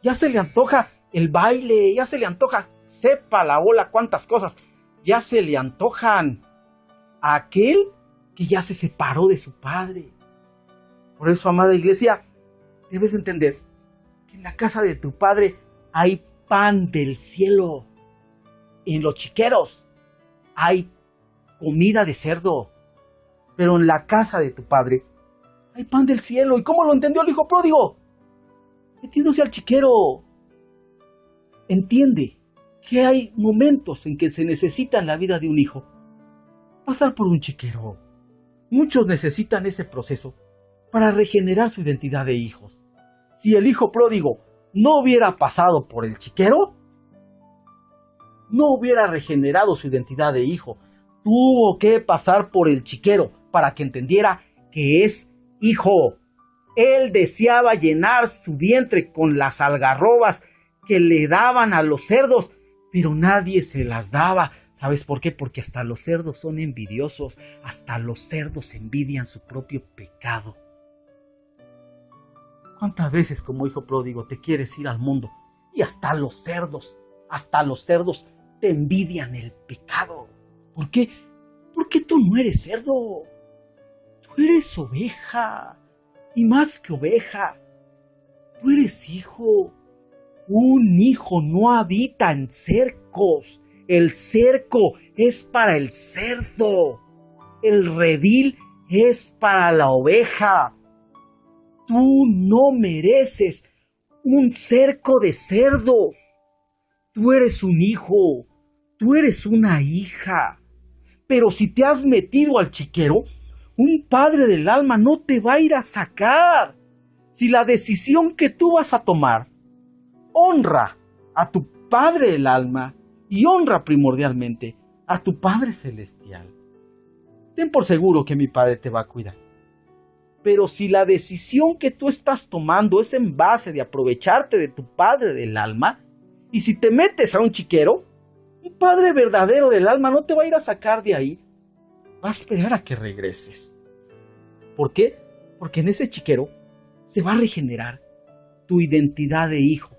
Ya se le antoja el baile. Ya se le antoja, sepa la bola cuántas cosas. Ya se le antojan a aquel que ya se separó de su padre. Por eso, amada iglesia, debes entender que en la casa de tu padre hay pan del cielo. En los chiqueros hay comida de cerdo. Pero en la casa de tu padre hay pan del cielo. ¿Y cómo lo entendió el hijo pródigo? Metiéndose al chiquero. Entiende que hay momentos en que se necesita en la vida de un hijo pasar por un chiquero. Muchos necesitan ese proceso para regenerar su identidad de hijos. Si el hijo pródigo no hubiera pasado por el chiquero, no hubiera regenerado su identidad de hijo. Tuvo que pasar por el chiquero para que entendiera que es hijo. Él deseaba llenar su vientre con las algarrobas que le daban a los cerdos, pero nadie se las daba. ¿Sabes por qué? Porque hasta los cerdos son envidiosos, hasta los cerdos envidian su propio pecado. ¿Cuántas veces como hijo pródigo te quieres ir al mundo y hasta los cerdos te envidian el pecado? ¿Por qué? Porque tú no eres cerdo, tú eres oveja, y más que oveja, tú eres hijo. Un hijo no habita en cercos. El cerco es para el cerdo. El redil es para la oveja. Tú no mereces un cerco de cerdos. Tú eres un hijo. Tú eres una hija. Pero si te has metido al chiquero, un padre del alma no te va a ir a sacar. Si la decisión que tú vas a tomar honra a tu padre del alma y honra primordialmente a tu Padre Celestial. ten por seguro que mi Padre te va a cuidar. Pero si la decisión que tú estás tomando es en base de aprovecharte de tu Padre del alma, y si te metes a un chiquero, un Padre verdadero del alma no te va a ir a sacar de ahí, va a esperar a que regreses. ¿Por qué? Porque en ese chiquero se va a regenerar tu identidad de hijo.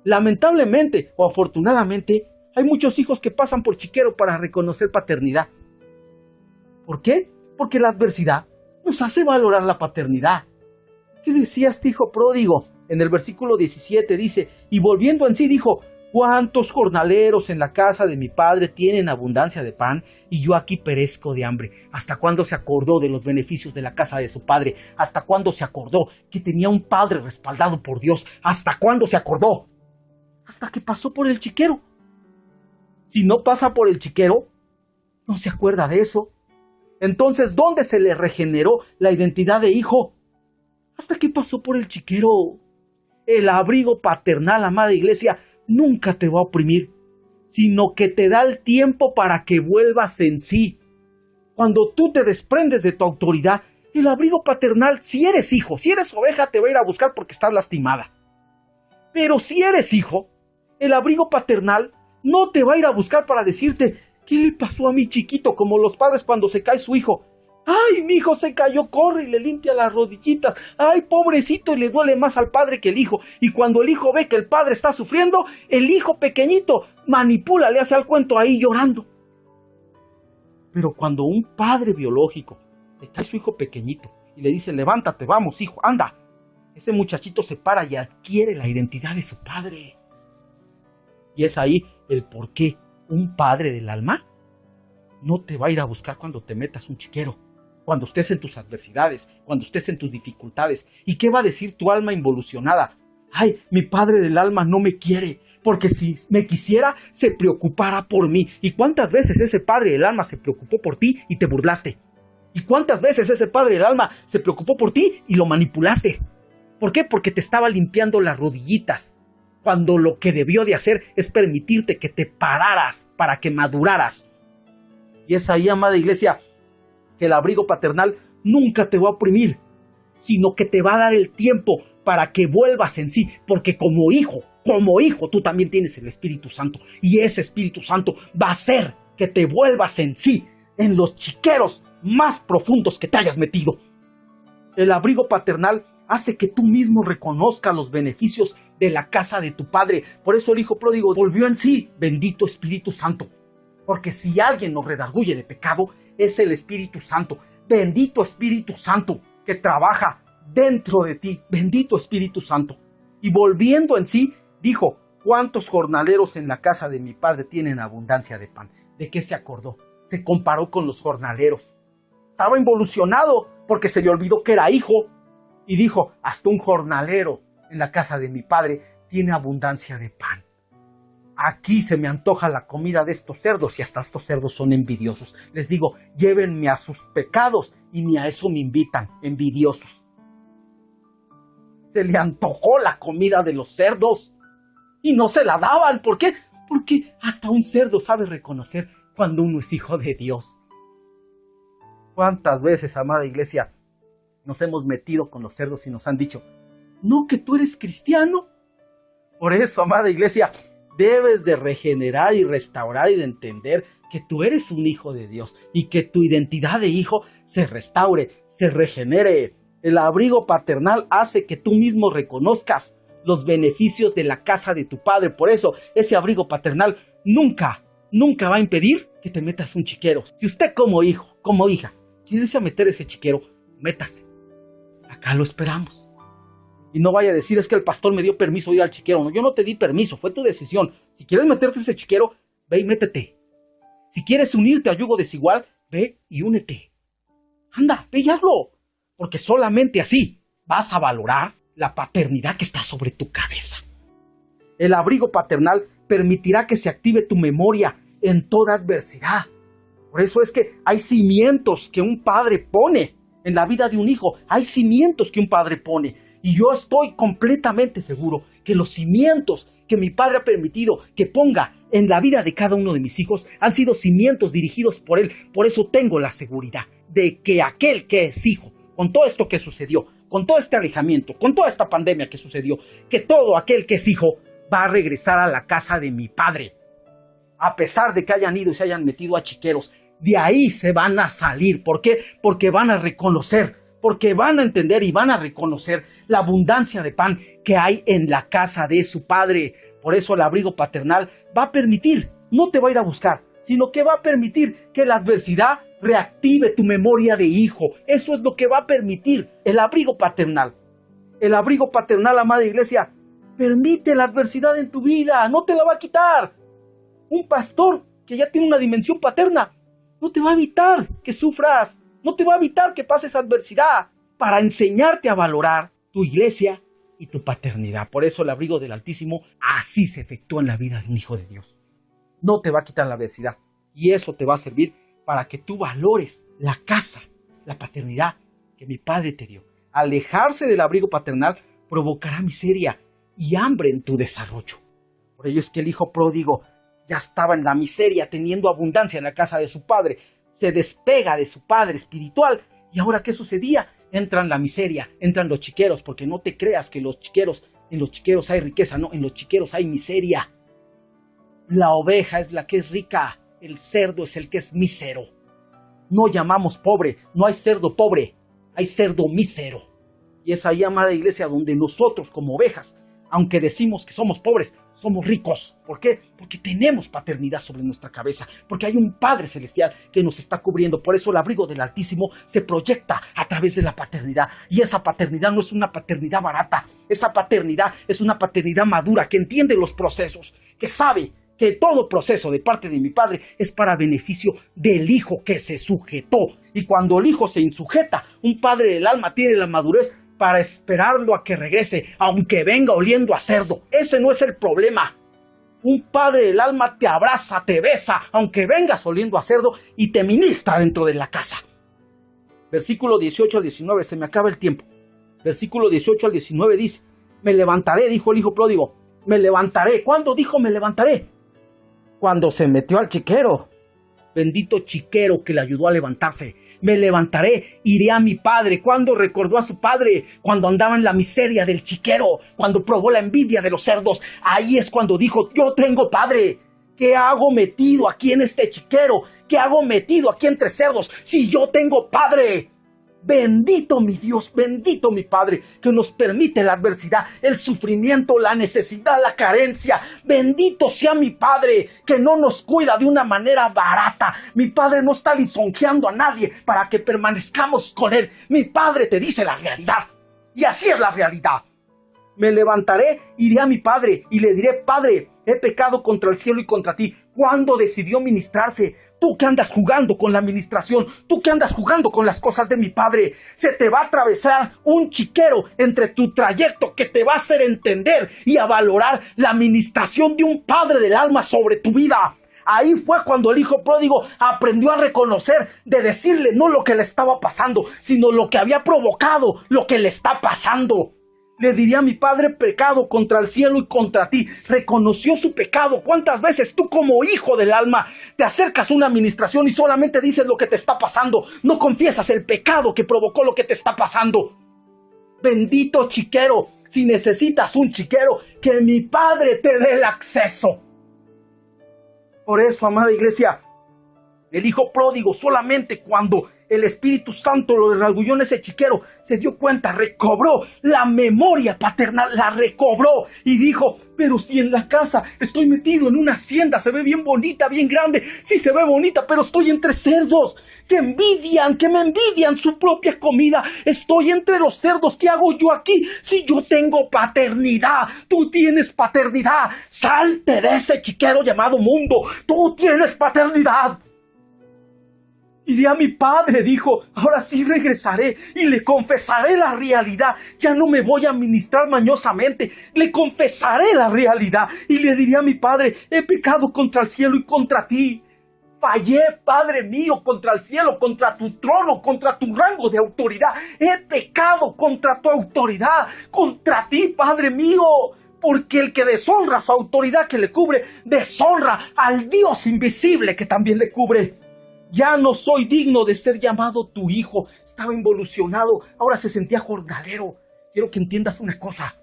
Lamentablemente o afortunadamente, hay muchos hijos que pasan por chiquero para reconocer paternidad. ¿Por qué? Porque la adversidad nos hace valorar la paternidad. ¿Qué decía este hijo pródigo? En el versículo 17 dice, y volviendo en sí dijo, ¿cuántos jornaleros en la casa de mi padre tienen abundancia de pan y yo aquí perezco de hambre? ¿Hasta cuándo se acordó de los beneficios de la casa de su padre? ¿Hasta cuándo se acordó que tenía un padre respaldado por Dios? ¿Hasta cuándo se acordó? Hasta que pasó por el chiquero. Si no pasa por el chiquero, no se acuerda de eso. Entonces, ¿dónde se le regeneró la identidad de hijo? Hasta que pasó por el chiquero. El abrigo paternal, amada iglesia, nunca te va a oprimir, sino que te da el tiempo para que vuelvas en sí. Cuando tú te desprendes de tu autoridad, el abrigo paternal, si eres hijo, si eres oveja, te va a ir a buscar porque estás lastimada. Pero si eres hijo, el abrigo paternal no te va a ir a buscar para decirte, ¿qué le pasó a mi chiquito? Como los padres cuando se cae su hijo. ¡Ay, mi hijo se cayó! Corre y le limpia las rodillitas. ¡Ay, pobrecito! Y le duele más al padre que el hijo. Y cuando el hijo ve que el padre está sufriendo, el hijo pequeñito manipula, le hace al cuento ahí llorando. Pero cuando un padre biológico se cae su hijo pequeñito y le dice, levántate, vamos, hijo, anda, ese muchachito se para y adquiere la identidad de su padre. Y es ahí el por qué un padre del alma no te va a ir a buscar cuando te metas un chiquero, cuando estés en tus adversidades, cuando estés en tus dificultades. ¿Y qué va a decir tu alma involucionada? Ay, mi padre del alma no me quiere, porque si me quisiera, se preocupara por mí. ¿Y cuántas veces ese padre del alma se preocupó por ti y te burlaste? ¿Y cuántas veces ese padre del alma se preocupó por ti y lo manipulaste? ¿Por qué? Porque te estaba limpiando las rodillitas, cuando lo que debió de hacer es permitirte que te pararas para que maduraras. Y es ahí, amada iglesia, que el abrigo paternal nunca te va a oprimir, sino que te va a dar el tiempo para que vuelvas en sí, porque como hijo, tú también tienes el Espíritu Santo, y ese Espíritu Santo va a hacer que te vuelvas en sí, en los chiqueros más profundos que te hayas metido. El abrigo paternal hace que tú mismo reconozcas los beneficios de la casa de tu padre. Por eso el hijo pródigo volvió en sí. Bendito Espíritu Santo. Porque si alguien nos redarguye de pecado, es el Espíritu Santo. Bendito Espíritu Santo que trabaja dentro de ti. Bendito Espíritu Santo. Y volviendo en sí, dijo, ¿cuántos jornaleros en la casa de mi padre tienen abundancia de pan? ¿De qué se acordó? Se comparó con los jornaleros. Estaba involucionado porque se le olvidó que era hijo. Y dijo, hasta un jornalero en la casa de mi padre tiene abundancia de pan. Aquí se me antoja la comida de estos cerdos y hasta estos cerdos son envidiosos. Les digo, llévenme a sus pecados y ni a eso me invitan, envidiosos. Se le antojó la comida de los cerdos y no se la daban. ¿Por qué? Porque hasta un cerdo sabe reconocer cuando uno es hijo de Dios. ¿Cuántas veces, amada iglesia, nos hemos metido con los cerdos y nos han dicho, no, que tú eres cristiano? Por eso, amada iglesia, debes de regenerar y restaurar y de entender que tú eres un hijo de Dios y que tu identidad de hijo se restaure, se regenere. El abrigo paternal hace que tú mismo reconozcas los beneficios de la casa de tu padre. Por eso, ese abrigo paternal nunca va a impedir que te metas un chiquero. Si usted como hijo, como hija, quiere irse a meter ese chiquero, métase. Acá lo esperamos. Y no vaya a decir, es que el pastor me dio permiso de ir al chiquero. No, yo no te di permiso, fue tu decisión. Si quieres meterte a ese chiquero, ve y métete. Si quieres unirte a yugo desigual, ve y únete. Anda, ve y hazlo. Porque solamente así vas a valorar la paternidad que está sobre tu cabeza. El abrigo paternal permitirá que se active tu memoria en toda adversidad. Por eso es que hay cimientos que un padre pone en la vida de un hijo. Hay cimientos que un padre pone. Y yo estoy completamente seguro que los cimientos que mi padre ha permitido que ponga en la vida de cada uno de mis hijos han sido cimientos dirigidos por Él. Por eso tengo la seguridad de que aquel que es hijo, con todo esto que sucedió, con todo este alejamiento, con toda esta pandemia que sucedió, que todo aquel que es hijo va a regresar a la casa de mi Padre. A pesar de que hayan ido y se hayan metido a chiqueros, de ahí se van a salir. ¿Por qué? Porque van a reconocer, porque van a entender y van a reconocer la abundancia de pan que hay en la casa de su Padre. Por eso el abrigo paternal va a permitir, no te va a ir a buscar, sino que va a permitir que la adversidad reactive tu memoria de hijo. Eso es lo que va a permitir el abrigo paternal. El abrigo paternal, amada iglesia, permite la adversidad en tu vida, no te la va a quitar. Un pastor que ya tiene una dimensión paterna no te va a evitar que sufras, no te va a evitar que pases adversidad, para enseñarte a valorar tu iglesia y tu paternidad. Por eso el abrigo del Altísimo así se efectúa en la vida de un hijo de Dios. No te va a quitar la adversidad, y eso te va a servir para que tú valores la casa, la paternidad que mi Padre te dio. Alejarse del abrigo paternal provocará miseria y hambre en tu desarrollo. Por ello es que el hijo pródigo ya estaba en la miseria, teniendo abundancia en la casa de su padre. Se despega de su padre espiritual. ¿Y ahora qué sucedía? Entra en la miseria, entran los chiqueros, porque no te creas que en los chiqueros hay riqueza, no, en los chiqueros hay miseria. La oveja es la que es rica, el cerdo es el que es mísero. No llamamos pobre, no hay cerdo pobre, hay cerdo mísero. Y es ahí, amada iglesia, donde nosotros como ovejas, aunque decimos que somos pobres, somos ricos. ¿Por qué? Porque tenemos paternidad sobre nuestra cabeza, porque hay un Padre Celestial que nos está cubriendo. Por eso el abrigo del Altísimo se proyecta a través de la paternidad. Y esa paternidad no es una paternidad barata. Esa paternidad es una paternidad madura, que entiende los procesos, que sabe que todo proceso de parte de mi Padre es para beneficio del hijo que se sujetó. Y cuando el hijo se insujeta, un padre del alma tiene la madurez para esperarlo a que regrese, aunque venga oliendo a cerdo. Ese no es el problema. Un padre del alma te abraza, te besa, aunque vengas oliendo a cerdo, y te ministra dentro de la casa. Versículo 18 al 19, se me acaba el tiempo. Versículo 18 al 19 dice: me levantaré, dijo el hijo pródigo, me levantaré. ¿Cuándo dijo me levantaré? Cuando se metió al chiquero. Bendito chiquero que le ayudó a levantarse. Me levantaré, iré a mi padre. ¿Cuándo recordó a su padre? Cuando andaba en la miseria del chiquero, cuando probó la envidia de los cerdos. Ahí es cuando dijo: yo tengo padre. ¿Qué hago metido aquí en este chiquero? ¿Qué hago metido aquí entre cerdos si yo tengo padre? Bendito mi Dios, bendito mi Padre, que nos permite la adversidad, el sufrimiento, la necesidad, la carencia. Bendito sea mi Padre, que no nos cuida de una manera barata. Mi Padre no está lisonjeando a nadie para que permanezcamos con Él. Mi Padre te dice la realidad, y así es la realidad. Me levantaré, iré a mi Padre y le diré: Padre, he pecado contra el cielo y contra ti. ¿Cuándo decidió ministrarse? Tú que andas jugando con la administración, tú que andas jugando con las cosas de mi Padre, se te va a atravesar un chiquero entre tu trayecto que te va a hacer entender y a valorar la administración de un Padre del alma sobre tu vida. Ahí fue cuando el hijo pródigo aprendió a reconocer, de decirle no lo que le estaba pasando, sino lo que había provocado, lo que le está pasando. Le diría a mi Padre: pecado contra el cielo y contra ti. Reconoció su pecado. ¿Cuántas veces tú, como hijo del alma, te acercas a una administración y solamente dices lo que te está pasando? No confiesas el pecado que provocó lo que te está pasando. Bendito chiquero. Si necesitas un chiquero, que mi Padre te dé el acceso. Por eso, amada iglesia, el hijo pródigo, solamente cuando el Espíritu Santo lo desragülló en ese chiquero, se dio cuenta, recobró la memoria paternal, la recobró y dijo: pero si en la casa estoy metido en una hacienda, se ve bien bonita, bien grande, sí se ve bonita, pero estoy entre cerdos que me envidian su propia comida. Estoy entre los cerdos, ¿qué hago yo aquí? Si yo tengo paternidad, tú tienes paternidad, salte de ese chiquero llamado mundo, tú tienes paternidad. Y a mi Padre, dijo: ahora sí regresaré y le confesaré la realidad. Ya no me voy a ministrar mañosamente, le confesaré la realidad. Y le diré a mi Padre: he pecado contra el cielo y contra ti. Fallé, Padre mío, contra el cielo, contra tu trono, contra tu rango de autoridad. He pecado contra tu autoridad, contra ti, Padre mío. Porque el que deshonra su autoridad que le cubre, deshonra al Dios invisible que también le cubre. Ya no soy digno de ser llamado tu hijo. Estaba involucionado, ahora se sentía jornalero. Quiero que entiendas una cosa.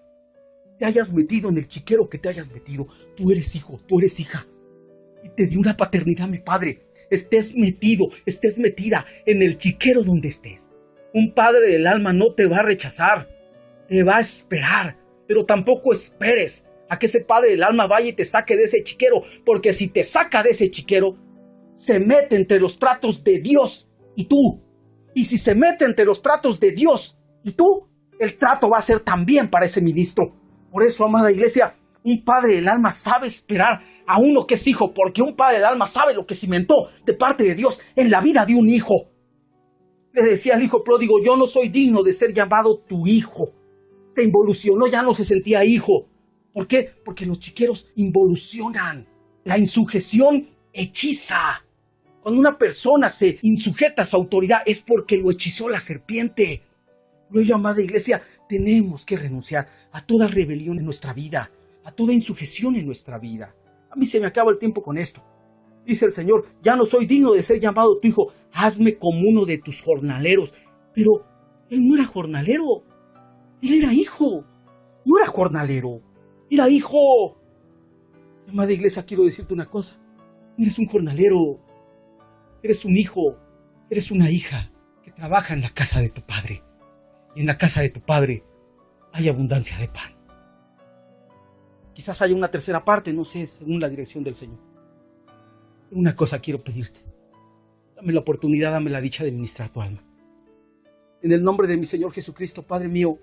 Te hayas metido en el chiquero que te hayas metido. Tú eres hijo, tú eres hija. Y te dio una paternidad mi padre. Estés metido, estés metida en el chiquero donde estés. Un padre del alma no te va a rechazar. Te va a esperar. Pero tampoco esperes a que ese padre del alma vaya y te saque de ese chiquero. Porque si te saca de ese chiquero, se mete entre los tratos de Dios y tú. Y si se mete entre los tratos de Dios y tú, el trato va a ser también para ese ministro. Por eso, amada iglesia, un padre del alma sabe esperar a uno que es hijo, porque un padre del alma sabe lo que cimentó de parte de Dios en la vida de un hijo. Le decía al hijo pródigo, yo no soy digno de ser llamado tu hijo. Se involucionó, ya no se sentía hijo. ¿Por qué? Porque los chiqueros involucionan. La insujeción hechiza. Cuando una persona se insujeta a su autoridad es porque lo hechizó la serpiente. Por ello, amada iglesia, tenemos que renunciar a toda rebelión en nuestra vida, a toda insujeción en nuestra vida. A mí se me acaba el tiempo con esto. Dice el Señor, ya no soy digno de ser llamado tu hijo, hazme como uno de tus jornaleros. Pero él no era jornalero, él era hijo, no era jornalero, era hijo. Amada iglesia, quiero decirte una cosa, no eres un jornalero, eres un hijo, eres una hija que trabaja en la casa de tu padre. Y en la casa de tu padre hay abundancia de pan. Quizás haya una tercera parte, no sé, según la dirección del Señor. Pero una cosa quiero pedirte. Dame la oportunidad, dame la dicha de ministrar tu alma. En el nombre de mi Señor Jesucristo, Padre mío,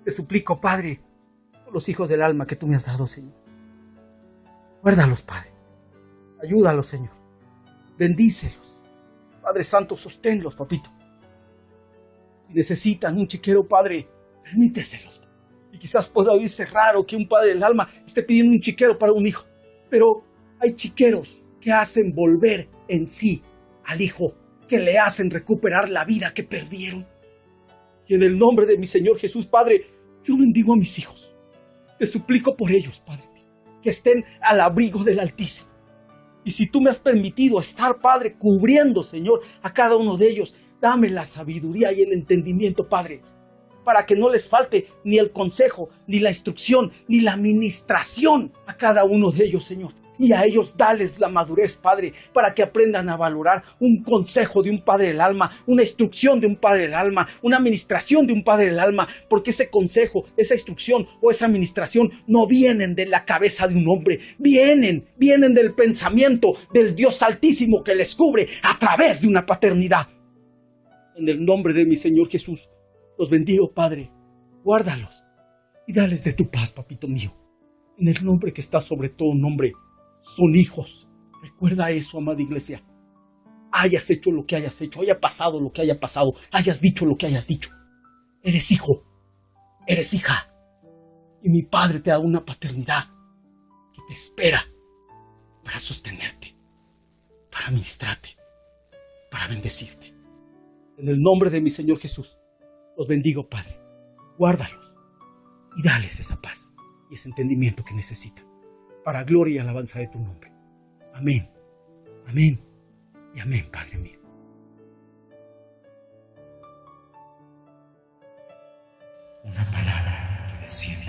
te suplico, Padre, por los hijos del alma que tú me has dado, Señor. Guárdalos, Padre. Ayúdalos, Señor. Bendícelos. Padre Santo, sosténlos, papito. Si necesitan un chiquero, Padre, permíteselos. Y quizás pueda oírse raro que un padre del alma esté pidiendo un chiquero para un hijo. Pero hay chiqueros que hacen volver en sí al hijo, que le hacen recuperar la vida que perdieron. Y en el nombre de mi Señor Jesús, Padre, yo bendigo a mis hijos. Te suplico por ellos, Padre, que estén al abrigo del Altísimo. Y si tú me has permitido estar, Padre, cubriendo, Señor, a cada uno de ellos, dame la sabiduría y el entendimiento, Padre, para que no les falte ni el consejo, ni la instrucción, ni la administración a cada uno de ellos, Señor. Y a ellos dales la madurez, Padre, para que aprendan a valorar un consejo de un Padre del alma, una instrucción de un Padre del alma, una administración de un Padre del alma, porque ese consejo, esa instrucción o esa administración no vienen de la cabeza de un hombre, vienen del pensamiento del Dios Altísimo que les cubre a través de una paternidad. En el nombre de mi Señor Jesús, los bendigo, Padre, guárdalos y dales de tu paz, papito mío. En el nombre que está sobre todo nombre, son hijos. Recuerda eso, amada iglesia. Hayas hecho lo que hayas hecho, haya pasado lo que haya pasado, hayas dicho lo que hayas dicho. Eres hijo, eres hija. Y mi Padre te da una paternidad que te espera para sostenerte, para ministrarte, para bendecirte. En el nombre de mi Señor Jesús, los bendigo, Padre. Guárdalos y dales esa paz y ese entendimiento que necesitan, para gloria y alabanza de tu nombre. Amén, amén y amén, Padre mío. Una palabra que desciende